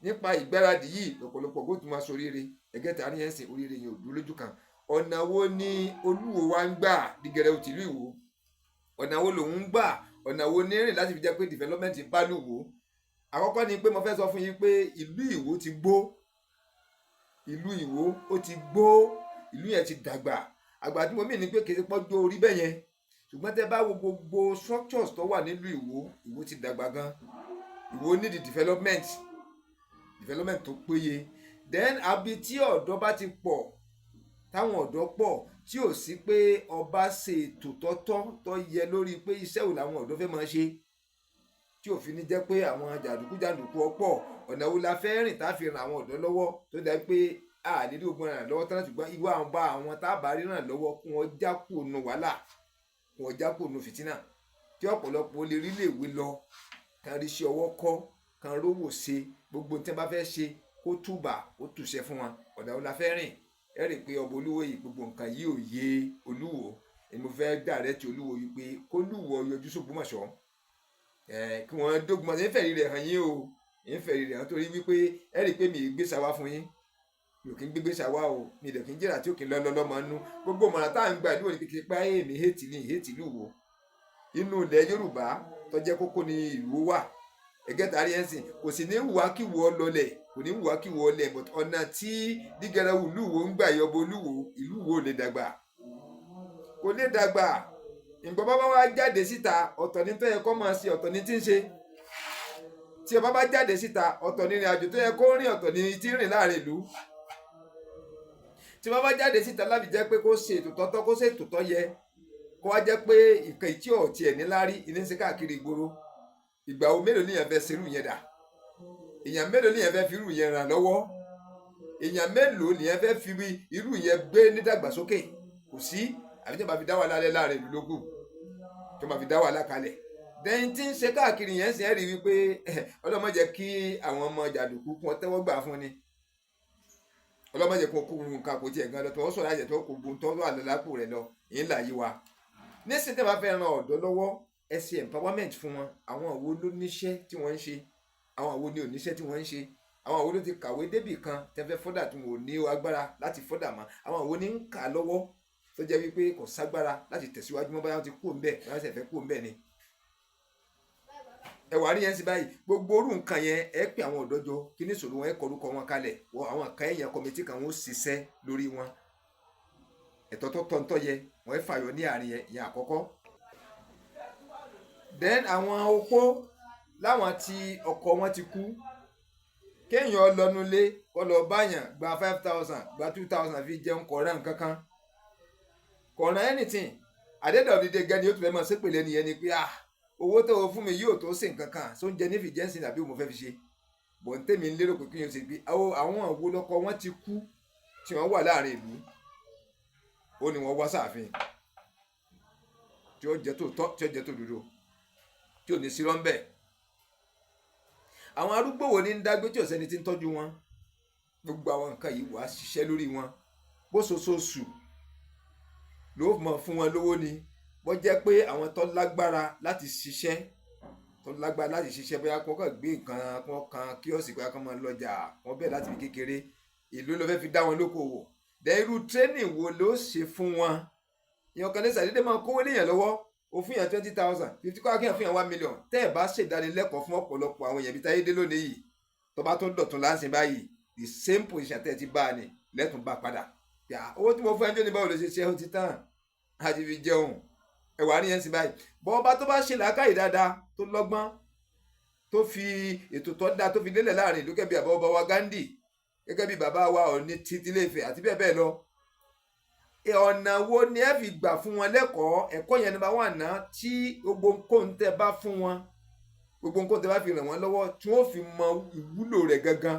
Nípa ìgbáradì yìí lọ́pọ̀lọpọ̀ kó tún máa soríire. Ẹgẹ́ta ní ẹ̀sìn, oríire yẹn ò dúró lójú kan. Ọ̀nà wo ni Olúwo wa ń gbà dìgẹ̀rẹ̀ òtìlú Ìwó? Ọ̀nà wo lòun ń gbà? Ọ̀nà wo ní rìn láti fi jẹ́ pé development bá lù Ìwó? Àkọ́kọ́ ni pé mo fẹ́ sọ fún yín pé ìlú Ìwó ti gbó. Ìlú Ìwó ó ti gbó, ìlú yẹn ti dàgbà. Àgbà tí mo mì ní pé kì í ṣe pọ́jọ́ orí bẹ́ẹ̀ yẹn, ṣùgbọ́n tẹ́ bá wo gbogbo structures tó wà nílùú Ìwó ti dàgbà gan. Ìwó need development tó péye. Then àbí tí ọ̀dọ́ bá ti pọ̀, táwọn ọ̀dọ́ pọ̀, tí ò sí pé ọba ṣe ètò tọ́tọ́ tó yẹ lórí pé iṣẹ́ wo làwọn ọ̀dọ́ fẹ́ máa ṣe, tí òfin ní jẹ́ pé àwọn jàǹdùkú ọ̀pọ̀. Ọ̀nà wo la fẹ́ rìn tá a fi ran àwọn ọ̀dọ́ lọ́wọ́ tó dá pé àdédé ogun ràn lọ́wọ́ tán, ṣùgbọ́n ìwà àwọn tá a bá rí ràn lọ́wọ́ kí wọ́n já kúrò nù wàhálà, kí wọ́n já kúrò nù fìtínà, tí ọ̀pọ̀lọpọ̀ lè rí léèwé lọ, kan rí iṣẹ́ ọwọ́ kọ́, kan rówó ṣe, gbogbo tí wọ́n bá fẹ́ ṣe kó túbà ó túṣẹ́ fún wọn. Ọ̀nà wo la fẹ́ rìn? ẹ rí i pé ọba olúwo yìí gbogbo nǹkan yìí ò yé olúwo èmi mo fẹ́ dàrẹ́tì olúwo yìí pé kólúwo yọjú s'Ògbómọ̀ṣọ́ kí wọ́n dógbòmọ̀ṣọ́ ìfẹ̀rí rẹ̀ hàn yín o ìfẹ̀rí rẹ̀ hàn torí wípé ẹ rí i pé mi ì gbé sáwá fún yín mi ò kí ń gbégbé sáwá o mi ìdẹ̀ kí ń jẹ́ra tí ò kí ń lọ́lọ́lọ́mọ nú gbogbo mọ̀ràn tá à ń gbà ìlú òní kékeré pé èmi hétì ní ìhétì ìlú wo inú ilẹ̀ Yorùbá tó jẹ́ kókó ni ìlú wà ẹgẹtàrí ẹsìn kò sì ní wùwákìwọ lọlẹ̀ kò ní wùwákìwọ lẹ but ọ̀nà tí dígẹrẹwù lúwo ń gbà yọbọ olúwo ìlú wo lè dàgbà kò lè dàgbà nǹkan bá wá jáde síta ọ̀tọ̀ ní tó yẹ kó máa ṣe ọ̀tọ̀ ní tí ń ṣe tí ọba bá jáde síta ọ̀tọ̀ ní ìrìn àjò tó yẹ kó rìn ọ̀tọ̀ ní tí ń rìn láàrin ìlú tí ọba bá jáde síta láti jẹ́ pé kó ṣe ètò tọ́tọ́ kó ṣe ètò tọ́ yẹ kó wá jẹ́ pé ìkànnì tí ò tiẹ̀ níláárí ìní ń ṣe káàkiri ìgboro ìgbà wo mélòó nìyẹn fẹ́ ṣerú yẹn dà èèyàn mélòó nìyẹn fẹ́ fi irú yẹn ràn lọ́wọ́ èèyàn mélòó nìyẹn fẹ́ fi irú yẹn gbé nídàgbàsókè kò sí àbí tí wọ́n bá fi dá wà lálẹ́ láàrin ìlú lógún tí wọ́n bá fi dá wà lákalẹ̀ dẹ́yìn tí ń ṣe káàkiri yẹn sì ń rí wípé ọlọ́mọ jẹ́ kí àwọn ọmọ jàǹdùkú kún tẹ́wọ́ gbà fún ni ọlọ́mọ jẹ́ kó kún nǹkan kò tiẹ̀ gan lọ tí wọ́n sọ̀rọ̀ àjẹ́ tó kò gun tó wà lápò rẹ̀ lọ yìí ń là yí wa nísìnyí tẹ́ bá fẹ́ ran ọ̀dọ́ lọ́wọ́ ẹ ṣe empowerment fún wọn àwọn àwo ló níṣẹ́ tí wọ́n ń ṣe àwọn àwo ni ò níṣẹ́ tí wọ́n ń ṣe àwọn àwo ló ti kàwé débì kan tẹ́fẹ́ fọ́dà tí wọn ò ní agbára láti fọ́dà mọ́ àwọn àwo ní ń kà lọ́wọ́ tó jẹ́ wípé kò ságbára láti tẹ̀síwájú mọ́ báyà wọn ti kú òun bẹ́ẹ̀ wọ́n sì fẹ́ kú òun bẹ́ẹ̀ ni. ẹ wà rí yẹn sí báyìí gbogbo orú nǹkan yẹn ẹ pè àwọn ọ̀dọ́ jọ kí ní ìṣòro wọn ẹ kọrúkọ wọn kalẹ̀ wọ àwọn kan ẹ̀yàn kọmitì kan wọn ó ṣiṣẹ́ lórí wọn ẹ̀tọ́ tó tọ́ntọ́ yẹ wọ́n ẹ fàyọ ní àárín yẹn àkọ́kọ́ then àwọn opó láwọn tí ọkọ wọn ti kú kéèyàn lọnulé kó lọ báyàn gba 5,000 gba 2,000 fi jẹun kọ̀ọ̀rán kankan kọ̀ọ̀rán anything àdédọ̀ dídé gẹ́ni yóò tún fẹ́ mọ̀ sépèlé nìyẹn ni pé owó tó o fún mi yóò tó ṣe nǹkan kan tó ń jẹ nífi jẹ́nsìn àbí mo fẹ́ fi ṣe bọ̀ ń tèmi lérò pé kí n ṣe gbé àwọn òwò lọkọ wọn ti kú tí wọ́n wà láàrin ìlú ó ní wọ́n wá sáàfin tí ó jẹ́ tó tọ́ tí ó jẹ́ tó dúró tí ò ní sí rọ́ńbẹ́ àwọn arúgbó wo ní ń dágbé tí ọ̀sẹ́ni ti ń tọ́jú wọn gbogbo àwọn nǹkan yìí wàá ṣiṣẹ́ lórí wọn bó ṣoṣooṣù ló mọ̀ fún wọn lówó ni bó jẹ́ pé àwọn tó lágbára láti ṣiṣẹ́ bóyá kó kàn gbé nǹkan kan kíọ̀sì bóyá kó máa lọ́jà wọn bẹ́ẹ̀ láti fi kékeré ìlú ló fẹ́ fi dá wọn lókòwò dẹ̀ irú training wo ló ṣe fún wọn ìyẹn kan ní sàdédé máa kówó léèyàn lọ́wọ́ ó fún yàn 20,000 50 kọ́ akéèyàn fún yàn 1 million tẹ́ ẹ̀ bá ṣèdánilẹ́kọ̀ọ́ fún ọ̀pọ̀lọpọ̀ àwọn èèyàn bíi táyé dé lónìí yìí tó bá tó ń dọ̀tún láǹsìn báyìí the same position tẹ́ ẹ ti bá a ní lẹ́tùn bá padà owó tí mo fún ẹjọ́ ní báwo ló ṣe ṣe ó ti tán àti fi jẹun ẹ̀wà ní yẹn sí báyìí bọ́ọ̀bá tó bá ṣe làákàyè dáadáa tó lọ́gbọ́n tó fi ètò tó dáa tó fi lélẹ̀ láàrin ìlú gẹ́gẹ́ bí àbáwọ́ wa Gandhi gẹ́gẹ́ bí bàbá wa Ọọ̀ni títí Ilé-Ifẹ̀ àti bẹ́ẹ̀ bẹ́ẹ̀ lọ ọ̀nà wo ni ẹ fi gbà fún wọn lẹ́kọ̀ọ́ ẹ̀kọ́ yẹn ni bá wà ná tí gbogbo nǹkan tẹ́ bá fún wọn gbogbo nǹkan tẹ́ bá fi ràn wọ́n lọ́wọ́ tí wọ́n fi mọ ìwúlò rẹ̀ gangan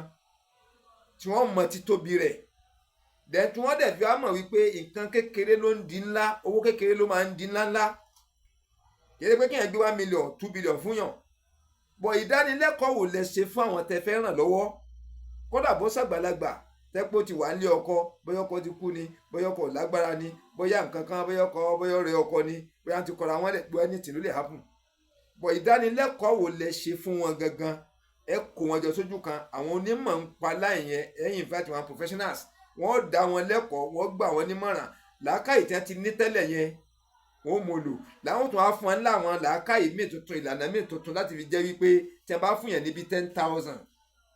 tí wọ́n mọ títóbi rẹ̀ dẹ̀ tí wọ́n dẹ̀ fi wá mọ̀ wípé nǹkan kékeré ló ń di ńlá owó kékeré ló máa ń di ńláńlá yẹ́n pé kéèyàn gbé 1 million 2 billion fún yàn bọ̀ ìdánilẹ́kọ̀ọ́ wò lẹ ṣe fún àwọn tẹ́ fẹ́ ràn lọ́wọ́ kódà bó ṣàgbàlagbà tẹ́pọ̀ ti wà nílé ọkọ bóyá ọkọ ti kú ni bóyá ọkọ lágbára ni bóyá nǹkan kan bóyá ọ̀rẹ́ ọkọ ni bóyá ti kọra wọn lẹ̀ bóyá anything ló lè happen. bọ̀ ìdánilẹ́kọ̀ọ́ wo lẹ ṣe fún wọn gangan ẹ kó wọn jọ sójú kan àwọn onímọ̀ ń pa láì yẹn ẹ̀yìn invite wọn professionals wọ́n dá wọn lẹ́kọ̀ọ́ wọ́n gbà wọn nímọ̀ràn làákàyè tí wọ́n ti ní tẹ́lẹ̀ yẹn wọ́n mọ̀ lò láwọn tó wá fún wọn láwọn làákàyè míì tuntun ìlànà míì tuntun láti fi jẹ́ wípé tí wọ́n bá fún yẹn níbi 10,000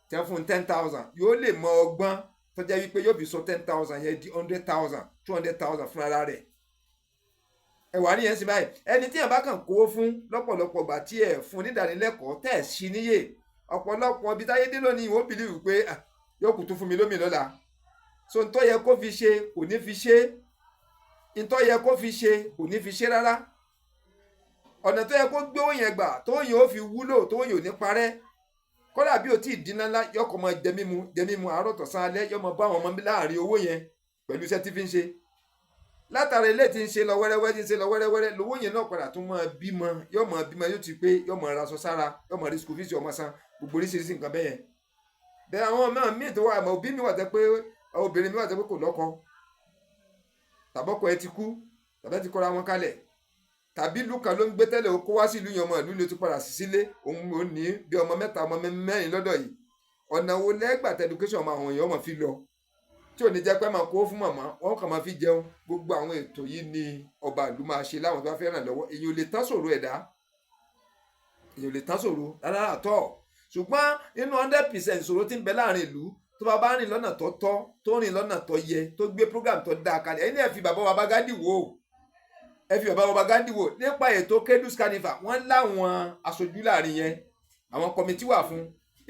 tí wọ́n fún 10,000 yóò lè mọ ọgbọ́n tó jẹ́ wípé yóò fi sọ 10,000 yẹn di 100,000 200,000 fún ara rẹ̀ ẹ̀wà níyẹn sí báyìí ẹni tí yẹn bá kàn kówó fún lọ́pọ̀lọpọ̀ gbà tí ẹ̀ fún nídánilẹ́kọ̀ọ́ tẹ̀ sí níyè ọ̀pọ̀lọpọ̀ ibi táyé dé lónìí wọ́n bìlì wípé yóò kù tún fún mi lómi lọ́la so ntọ́ yẹ kó fi ṣe kò ní fi ṣe ntọ́ yẹ kó fi ṣe kò ní fi ṣe rárá ọ̀nà tó yẹ kó gbé òyìn gbà tó yìn ó fi wúlò tó yìn ò ní parẹ́ kódà bí o tí ì dín ńlá yọkọ̀ mọ jẹ mímu àárọ̀ tọ̀sán alẹ́ yọ mọ bá àwọn ọmọ láàrin owó yẹn pẹ̀lú iṣẹ́ tí fi ń ṣe látara ilé tí ń ṣe lọ wẹ́rẹ́wẹ́rẹ́ tí ń ṣe lọ wẹ́rẹ́wẹ́rẹ́ lówó yẹn náà padà tún mọ bímọ yóò ti pé yọ mọ raṣọ sára yọ mọ rí school fees ọmọ san gbogbo oríṣiríṣi nǹkan bẹ́ẹ̀ yẹn. àwọn ọmọ míì tó wà òbí mi wà tẹ́ pé obìnrin mi wà tẹ́ pé kò lọ́kọ tàbọ́kọ ẹ ti kú tàbí ẹ ti kọ́ra wọn kalẹ̀ tàbí ìlú kan ló ń gbé tẹ́lẹ̀ ó kó wá sí ìlú yẹn ọmọ ìlú ló ti padà sí sílé òun ò ní bí ọmọ mẹ́ta ọmọ mẹ́rin lọ́dọ̀ yìí ọ̀nà wo lẹ́gbà tẹ education ọmọ àwọn èèyàn ọmọ fi lọ tí ò ní jẹ́ pé máa kó fún màmá wọn kàn máa fi jẹun gbogbo àwọn ètò yìí ni ọba ìlú máa ṣe láwọn tó bá fẹ́ ràn lọ́wọ́ èyí ò lè tán ṣòro ẹ̀dá èyí ò lè tán ṣòro rárá àtọ̀ ṣùgbọ́n nínú 100% ṣòro tí ń bẹ láàrin ìlú tó bá bá rìn lọ́nà tó tọ́ tó rìn lọ́nà tó yẹ tó gbé program tó dáa kalẹ̀ ẹ̀yin náà fi bàbá wa bá Gandhi wò ẹ fi bàbá wa bá Gandhi wò nípa ètò Kedus Carnival wọ́n láwọn aṣojú láàrin yẹn àwọn kọmitì wà fún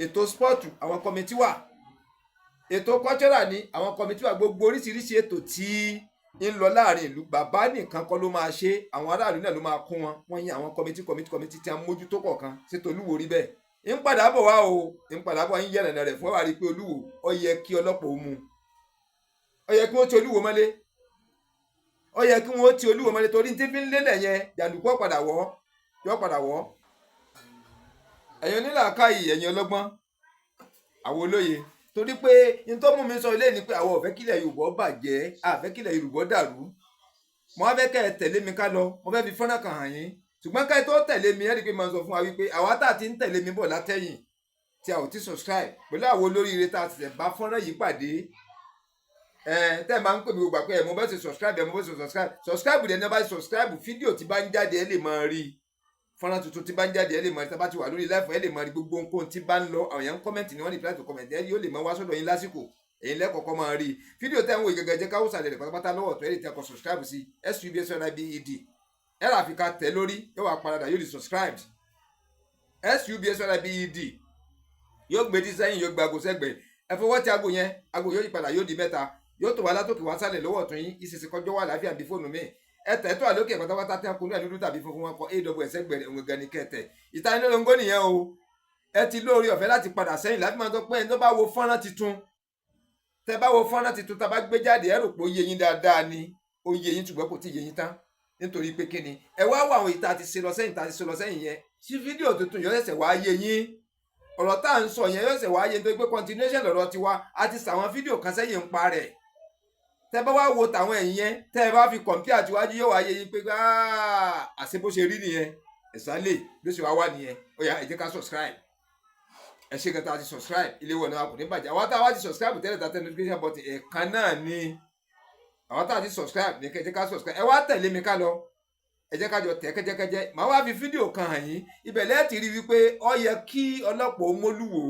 ètò spọ́ọ̀tù àwọn kọmitì wà ètò cultural ní àwọn kọmitì wà gbogbo oríṣiríṣi ètò tí ń lọ láàrin ìlú bàbá nìkan kọ́ ló máa ṣe àwọn aráàlú náà ló máa kún wọn wọ́n yín àwọn kọmitì tí a mójútó kọ̀ọ̀kan ṣètò Olúwo rí bẹ́ẹ̀ ń padà bọ̀ wá o ń padà bọ̀ ń yẹ̀nà rẹ̀ fún wa rí pé Olúwo ó yẹ kí ọlọ́pàá ó mú ó yẹ kí wọ́n ti Olúwo mọ́lé ó yẹ kí wọ́n ti Olúwo mọ́lé torí tí fi ń lélẹ̀ yẹn jàǹdùkú padà wọ́ yọ padà wọ́ ẹ̀yin onílàákàyè ẹ̀yin ọlọ́gbọ́n àwọn olóye torí pé n tó mú mi sọ ilé ni pé àwọn ò fẹ́ kílẹ̀ Yorùbá bàjẹ́ a fẹ́ kílẹ̀ Yorùbá dàrú mo wá fẹ́ kẹ́ ẹ tẹ̀lé mi ká lọ mo fẹ́ fi fọ́nrán kan hàn yín ṣùgbọ́n ká ẹ tó tẹ̀lé mi ẹ́ rí i pé máa sọ fún wa wípé àwa tá a ti ń tẹ̀lé mi bọ̀ látẹ̀yìn tí a ò ti subscribe pẹ̀lú àwọn olóríire tá a ti bá fọ́nrán yìí pàdé tẹ́ ẹ máa ń pè mí gbogbo àpẹ́ ẹ̀ mo bá ṣe subscribe ẹ̀ mo bá ṣe subscribe dẹ̀ ní bá ṣe subscribe fídíò tí bá ń jáde ẹ lè máa rí fọ́nrán tuntun tí bá ń jáde ẹ lè máa rí tá a bá ti wà lórí live ẹ lè máa rí gbogbo nǹkan tí bá ń lọ àwọn èèyàn ń comment ni wọ́n reply to comment ẹ yóò lè máa wá sọ́dọ̀ yín lásìkò èyí lẹ́kọ̀ọ́kọ́ máa rí fídíò tẹ́ ń wo ìgẹ̀gẹ̀ jẹ́ káwọ́ sàlẹ̀ rẹ̀ pátápátá lọ́wọ́ tó ẹ̀rì tí a kọ subscribe sí SUBSYBED ẹ rà fi ká tẹ̀ lórí yóò wá padà yóò di subscribed SUBSYBED yóò gbé tí sẹ́yìn yóò gbé aago sẹ́gbẹ̀ẹ́ ẹ fọwọ́ tí aago yẹn aago yóò yí padà yóò di mẹ́ta yóò tó wá látòkè wá sálẹ̀ lọ́wọ́ ọ̀tún yín ìṣẹ̀ṣẹ̀ kọjọ́ wà láfíà bí fóònù mi ẹ tẹ̀ tó àlókè pátápátá tí a kò ní àdúdú tàbí funfun wọn kọ AWS ẹgbẹ̀rẹ̀ òun gan ni kẹtẹ̀ ìtanilólóńgó nìyẹn o ẹ ti lóore ọ̀fẹ́ láti padà sẹ́yìn láti máa tó pé ẹni tó bá wo fọ́nrán titun tẹ bá wo fọ́nrán titun tá a bá gbé jáde ẹ rò pé ó yé yín dáadáa ni ó yé yín ṣùgbọ́n kò tí ì yé yín tán nítorí pé kíni ẹ wá wọ àwọn ìta ti ṣe lọ sẹ́yìn yẹn sí fídíò tuntun yóò ṣẹ̀ṣẹ̀ wá yé yín ọ̀rọ̀ tá à ń sọ yẹn yóò ṣẹ̀ṣẹ̀ wá yé nítorí pé continuation lọ̀rọ̀ tiwa a ti ṣàwọn fídíò kan sẹ́yìn ń pa rẹ̀ tẹ bá wá wo tàwọn ẹ̀yìn yẹn tẹ ẹ bá fi compare àtiwájú yóò wá yé yín pé àṣẹ bó ṣe rí nìyẹn ẹ̀sálẹ̀ ló ṣe wá wà nìyẹn ó yá ẹ jẹ́ ká subscribe ẹ ṣe kẹta ti subscribe ilé wọn náà kò ní bàjẹ́ àwọn táwa ti subscribe tẹ́lẹ̀ tá notification button ẹ̀ẹ̀kan náà ni àwọn táwa ti subscribe ní kẹjẹ ká subscribe ẹ wá tẹ̀lé mi ká lọ ẹ jẹ́ ká jọ tẹ̀ kẹ́jẹ́kẹ́jẹ́ màá wá fi fídíò kan hàn yín ibẹ̀ lẹ́ẹ̀tì rí wípé ó yẹ kí ọlọ́pàá ó mú Olúwo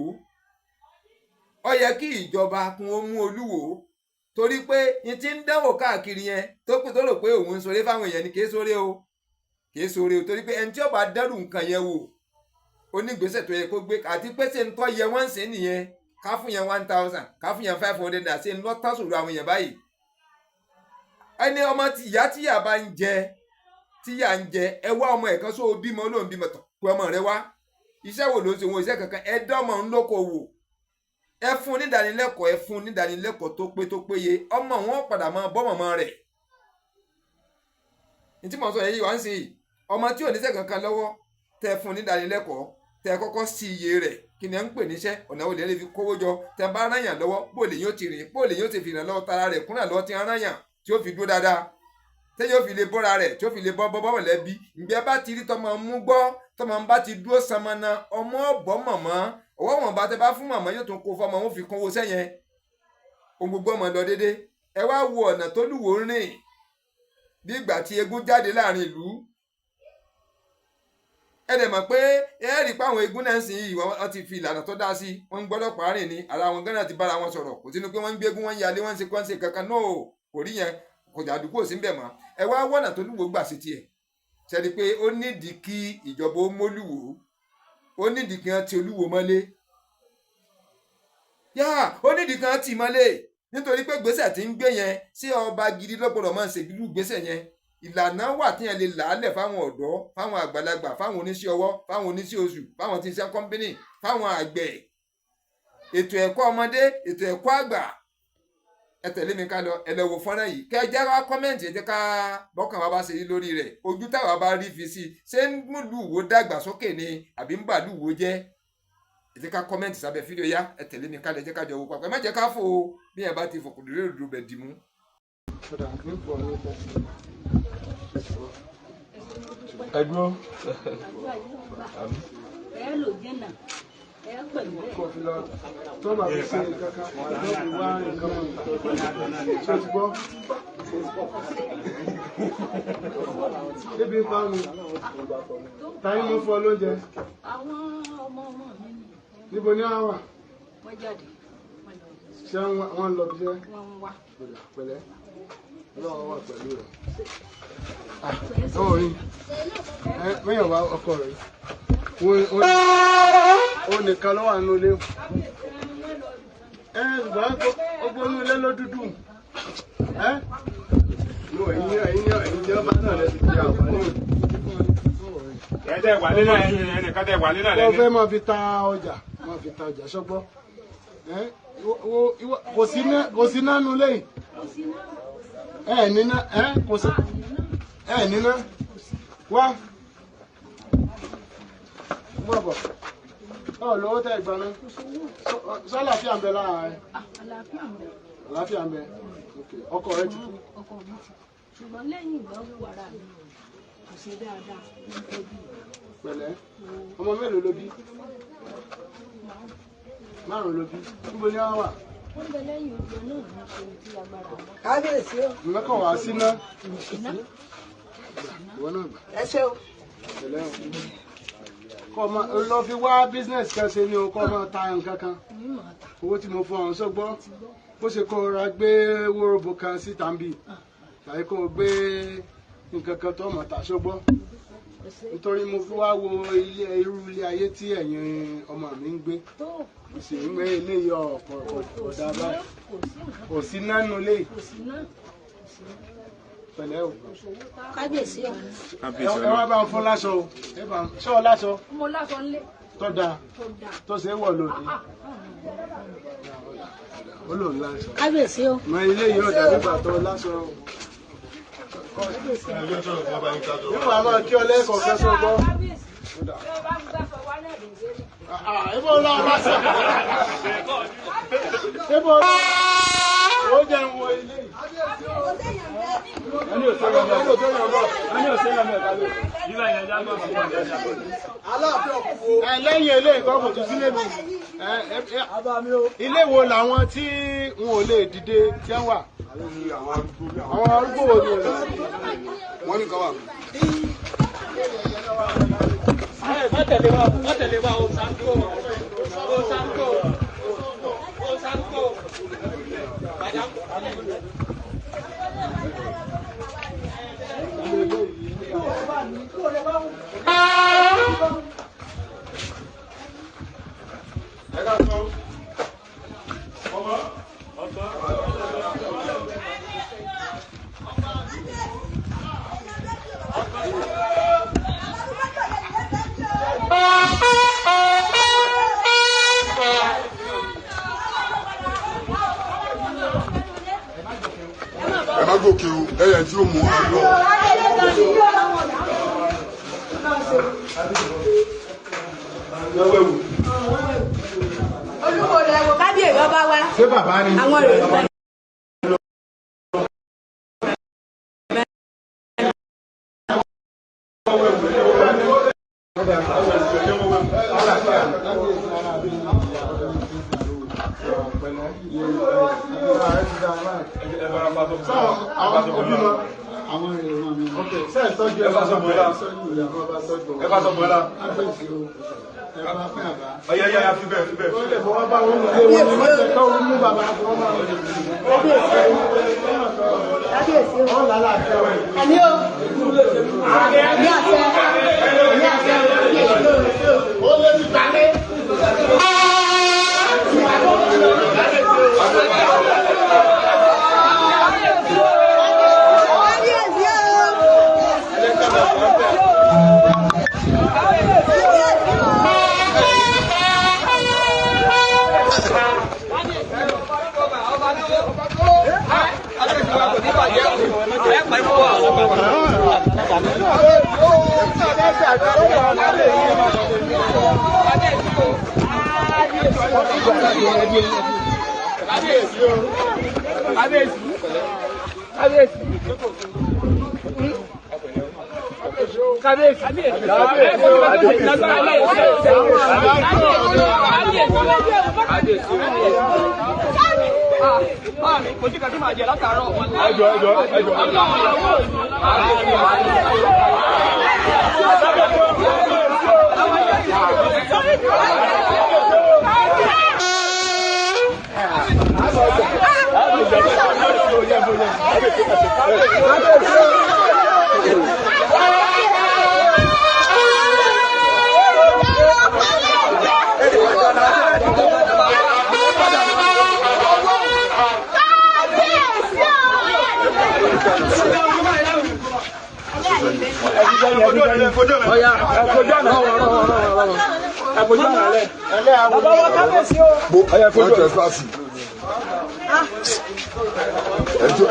ó yẹ kí ìjọba kún ó mú Olúwo torí pé n ti ń dánwò káàkiri yẹn tó rò pé òun ń ṣoore fáwọn èèyàn ni kì í ṣoore o torí pé ẹni tí ó bá dẹ́rù nǹkan yẹn wò onígbésẹ̀ tó yẹ kó gbé àti pé ṣe ń tọ́ yẹ wọ́n ń sìn nìyẹn ká fún yẹn 1000 ká fún yẹn 500 naira ṣe ń lọ tán sòrò àwọn èèyàn báyìí. ẹni ọmọ tíyà bá ń jẹ tíyà ń jẹ ẹ wá ọmọ ẹ̀kan sóò bímọ olóhùn bímọ tó pé ọmọ rẹ wá iṣẹ́ wo ló ń ṣe wọn iṣẹ́ kankan ẹ dá ọmọ ń lóko wò ẹ fún nídánilẹ́kọ̀ọ́ tó péye ọmọ wọn padà máa bọ́ mọ̀mọ́ rẹ̀ ní tí mo sọ yẹn wá ń sìn yìí ọmọ tí ò níṣẹ́ kankan lọ́wọ́ tẹ fún nídánilẹ́kọ̀ọ́ tẹ kọ́kọ́ sí iye rẹ̀ kí ni ẹ ń pè níṣẹ́ ọ̀nà olè lè fi kówó jọ tẹ bá ráyàn lọ́wọ́ bóòlè yóò ti rìn bóòlè yóò ti fi ràn lọ́wọ́ tara rẹ̀ kúnlẹ̀ lọ́wọ́ ti ráyàn tí ó fi dúró dáadáa tẹ yóò fi lè bọ́ra rẹ̀ tí ó fi lè bọ́ mọ̀lẹ́bí ǹjẹ́ bá ti rí tọmọ mú gbọ́ tọmọ bá ti dúró sanmọ́nà ọmọ ọ̀bọ̀ mọ̀mọ́ ọwọ́ wọn bá tẹ bá fún mọ̀mọ́ yóò tún kó fọmọ wọn fi kówó sẹ́yẹn ohun gbogbo ọmọ lọ dédé ẹ wá wo ọ̀nà tó Olúwo ń rìn bí ìgbà tí eégún jáde láàrin ìlú ẹ dẹ̀ mọ̀ pé ẹ rí i pé àwọn eégún náà ń sìn yìí wọ́n ti fi ìlànà tó dá sí wọ́n ń gbọ́dọ̀ pààrin ní ara wọn gánà ti bára wọn sọ̀rọ̀ kò sínú pé wọ́n ń gbégún wọ́n ń yalé wọ́n ń ṣe kankan náà kò rí yẹn kò jàdúgbò sí bẹ̀ mọ́ ẹ wá wọ́nà tó Olúwo gbà sí tiẹ̀ ṣẹ́ni pé ó nídìí kí ìjọba ó mólúwo ó nídìí kí wọ́n ti Olúwo mọ́lé ó nídìí kí wọ́n ti mọ́lé nítorí pé gbèsè tí ń gbé yẹn sí ọba gidi lọ́gbọ̀dọ̀ máa ń ṣe irú gbèsè yẹn ìlànà wà tí yẹn lè làálẹ̀ fáwọn ọ̀dọ́ fáwọn àgbàlagbà fáwọn oníṣẹ́ ọwọ́ fáwọn oníṣẹ́ oṣù fáwọn tí ń ṣe kọ́mpínì fáwọn àgbẹ̀ ètò ẹ̀kọ́ ọmọdé ètò ẹ̀kọ́ àgbà ẹ tẹ̀lé mi ká lọ ẹ lọ wo fọ́nrán yìí kẹ́ ẹ jẹ́ wá kọ́mẹ́ǹtì ẹ jẹ́ ká bọ́kàn wa bá ṣe rí lórí rẹ̀ ojú táwa bá rí fi sí ṣé ń múlù wo dàgbàsókè ni àbí ń bàlù wo jẹ́ ẹ jẹ́ ká kọ́mẹ́ǹtì sábẹ́ fídíò yá ẹ tẹ̀lé mi ká lọ ẹ jẹ́ ká jọ wo papọ̀ ẹ má jẹ́ ká fò ó bí ẹ bá ti fòkùnrin rẹ̀ dùn bẹ̀ dì mú. Ẹ̀dúró. Ẹ lò jẹ́nà. Ẹ pẹ̀lú ẹ̀. Tó bá fi ṣe kankan, lọ́ọ̀bù wá nǹkan mọ̀. Ṣé o ti gbọ́? Níbi ìpa mi, táyé mo fọ lóúnjẹ. Àwọn ọmọ mi ni. Níbo ni wọ́n wà? Wọ́n jáde. Ṣé wọ́n lọ bí iṣẹ́? Wọ́n wá. Pẹ̀lẹ́. Ọlọ́run wà pẹ̀lú rẹ̀. Ó rí. Mẹ́yàn wá ọkọ rẹ̀. Ó nìkan ló wà nínú ilé. Ṣùgbọ́n gbogbo inú ilé ló dúdú. Ẹ̀yin ọba náà lè ti di àǹfààní. Ẹ̀ẹ́dẹ̀ wà nínú ẹnìkan tẹ̀ wà nínú Wọ́n fẹ́ máa fi ta ọjà, ṣọ́gbọ́. Kò sí nánú lẹ́yìn. Níná, kò sí. Níná. Wá. Bọ̀bọ̀. Lówó tẹ́ ìgbà náà. Sọ́láfíà ń bẹ lára rẹ̀. Àlàáfíà ń bẹ. Ọkọ rẹ̀ ti kú. Ọkọ mi ti. Ṣùgbọ́n lẹ́yìn ìgbà wàrà mi, kò ṣe dáadáa ní ẹbí. Pẹ̀lẹ́. Ọmọ mélòó ló bí? 5 ló bí. Níbo ni wọ́n wà? Wọ́n bẹ lẹ́yìn oúnjẹ náà ní ṣe tí agbára wọn. Kábíyèsí o. Mẹ́kàn wá síná. Ìwọ náà gbà. Ẹ ṣé o. Pẹ̀lẹ́ o. Kọ́ ma lọ fi wá business kan ṣe ni o kọ́ máa ta nǹkan kan. Owó tí mo fún ọ̀hún sọ́gbọ́. Bó ṣe kó ra gbé wórobo kan sí tàbí. Tàbí kó gbé nǹkan kan tó mọ̀ tà sọ́gbọ́. Nítorí mo fi wá wo irú ilé ayé tí ẹ̀yin ọmọ mi ń gbé. Sì ń gbé ilé yọ ọ̀dà báyìí. Kò sí nánú lé. Pẹ̀lẹ́ o. Kábíyèsí o. Ẹ wá bá ń fún láṣọ o. Ṣé ọ láṣọ? Mo láṣọ ńlé. Tó dáa. Tó ṣe é wọ̀ lòdì. Ó lò ń láṣọ. Kábíyèsí o. Mọ ilé yìí ọ̀dà nígbà tó láṣọ. Nígbà máa kí ọ lẹ́kọ̀ọ́ kẹ́sọ̀ gbọ́. Ibo lọ láṣọ. Ibo ó jẹ́ ń wo ilé yìí. Lẹ́yìn ilé ìkọ́ kò tún sílé mi. Ilé wo làwọn tí wọn ò lè dìde tí wọ́n wà? Àwọn arúgbó wo ni wọ́n ní kan wà? Mọ́tẹ̀lé wa o Sanko. Ẹ má gòkè o, ẹyẹ tí ó mú ọ lọ. Olúwo rẹ̀ wò kábíyèsí ọba wa. Ṣé bàbá ni? Àwọn rẹ̀ ló bá. Ọ̀yá fi bẹ́ẹ̀. Kábíyèsí o. Àní o. Ní àṣẹ. Ní àṣẹ. Ó lé ti gbàgbé.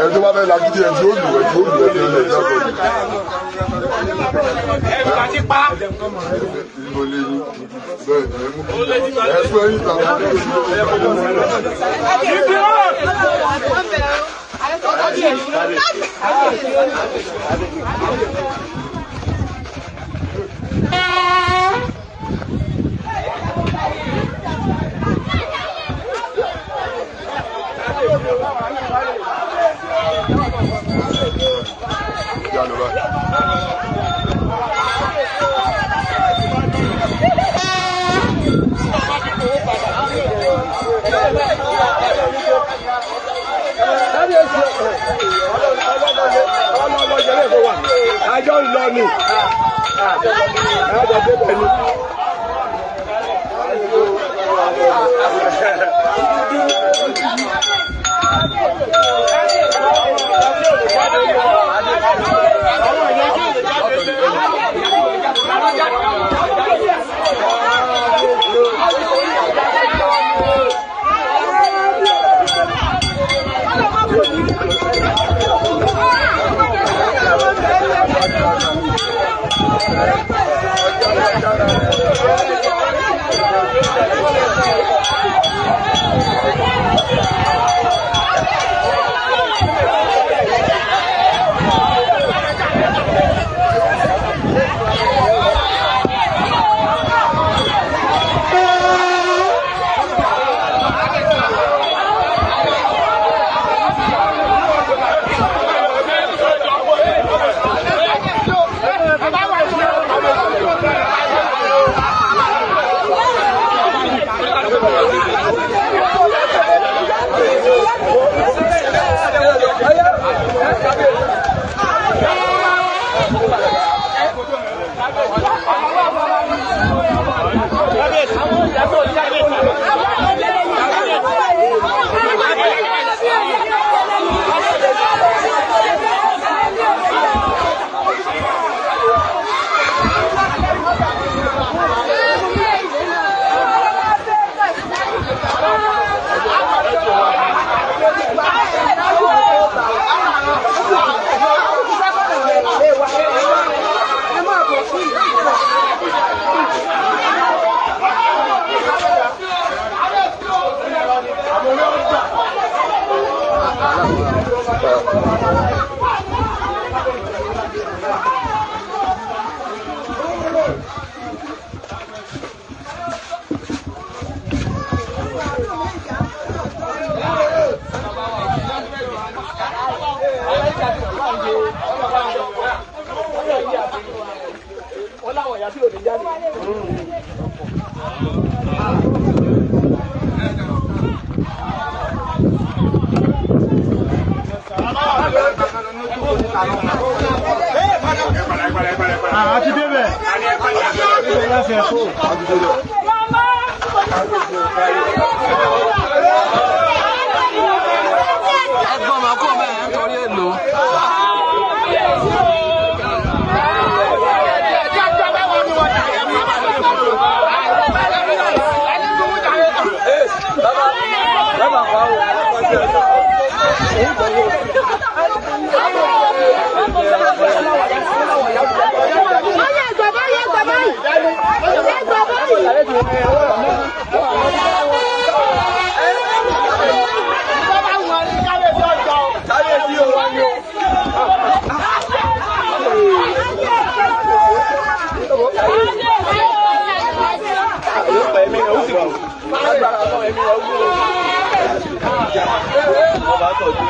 ẹjọ́ bá bẹ́ẹ̀ lagídí ẹjọ́ olù ẹjọ́ ti pa. ìgbòlè yìí bẹ́ẹ̀ ẹ̀sùn ẹ̀yìn tàbí Àjọ ń lọ ni. Àjọ débẹ̀ ni. Àti débẹ̀. Ẹgbọ́n máa kó bẹ́ẹ̀ nítorí èlò. Ayé ẹgbẹ́ báyìí. Hey,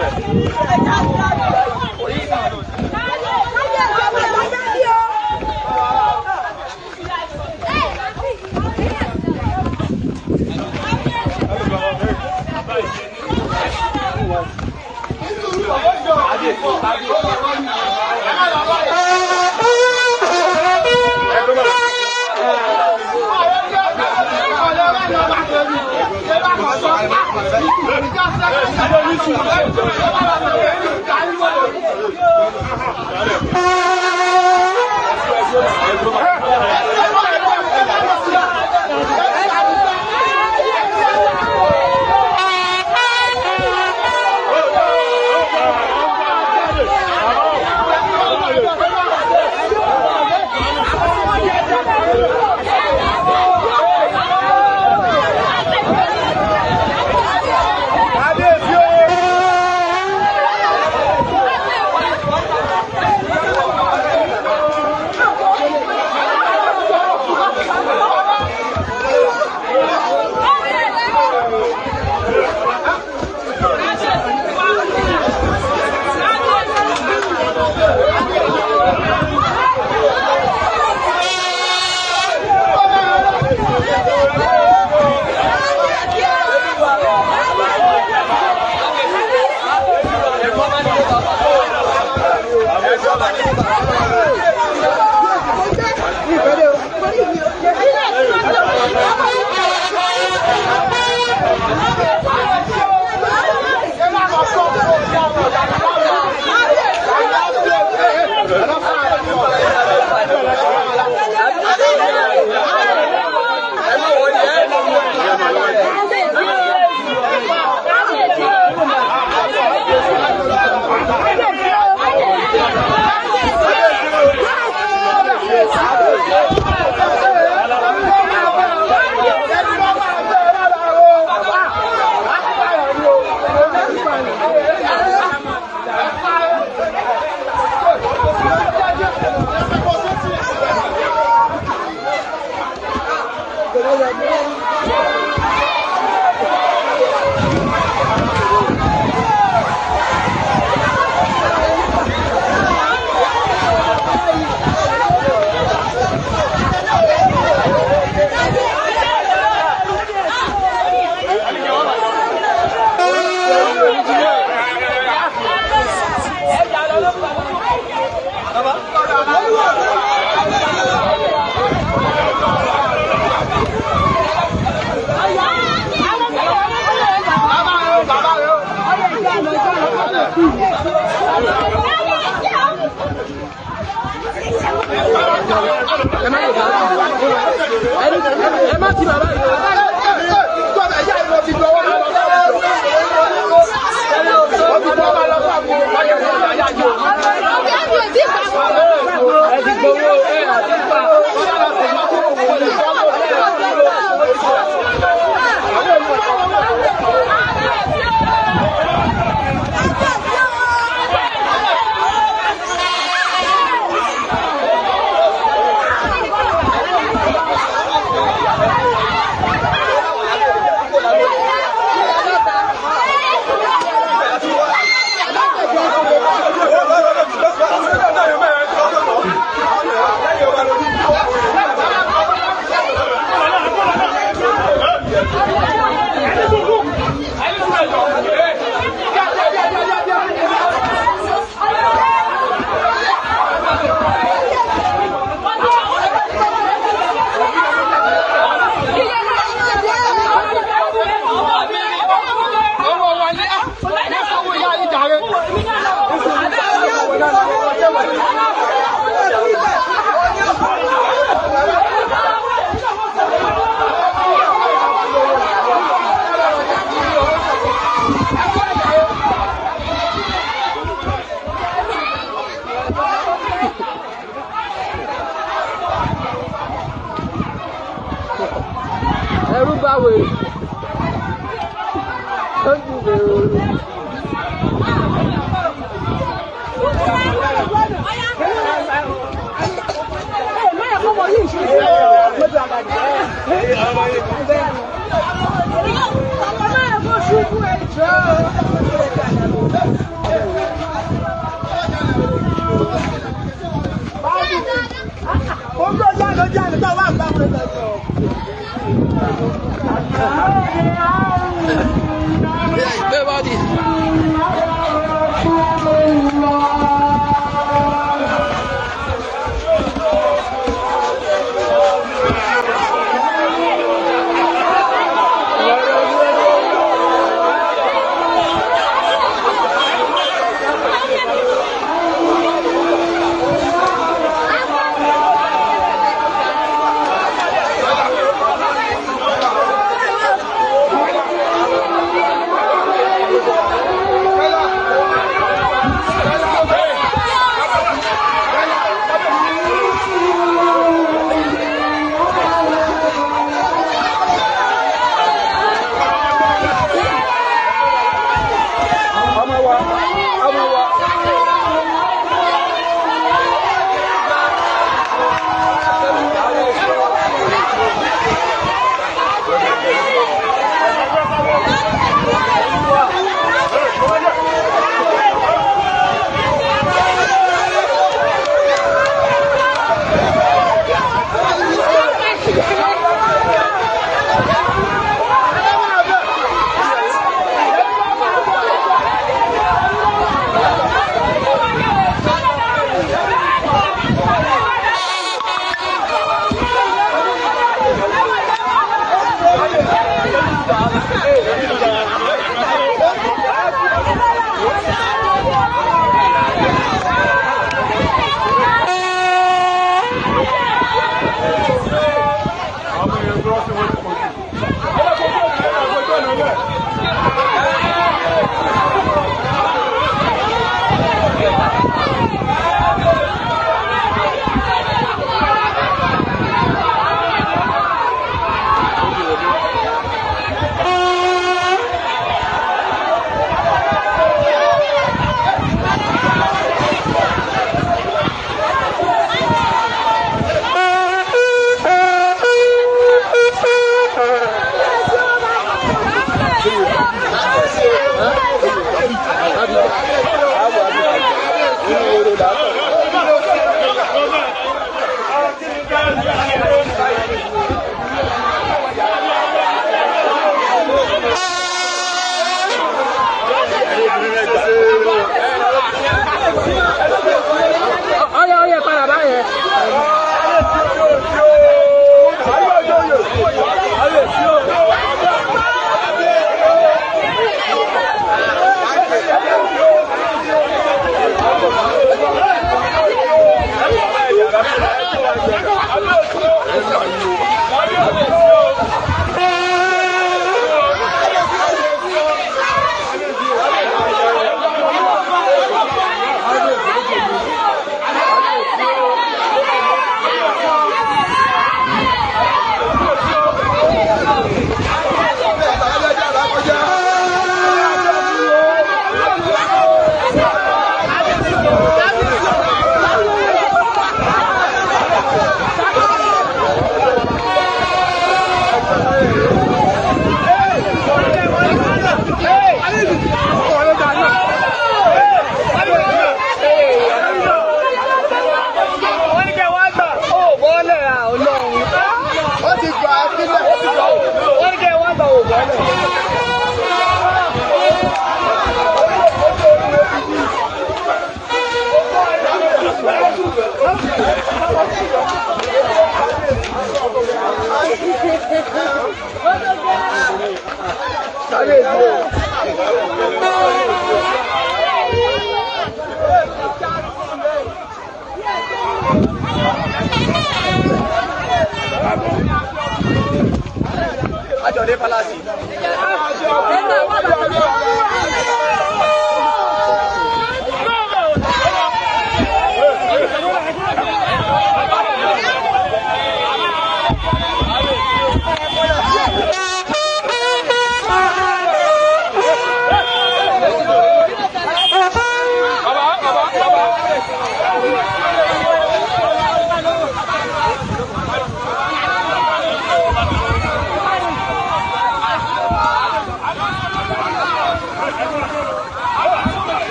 Ajode Palasi.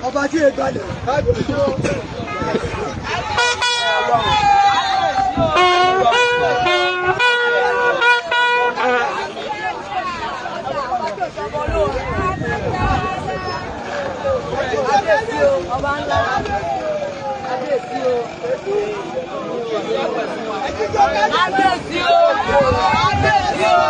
Ọba tí ì gbalẹ̀ kábíyèsí o. Ọba ńlá kábíyèsí o. Kábíyèsí o. Kábíyèsí o.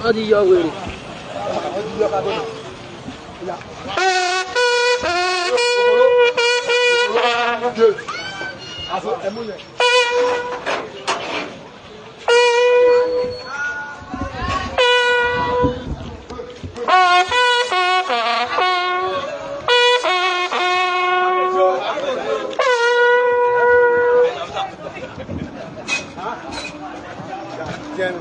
Wọ́n ti yọ wèrè. Jen.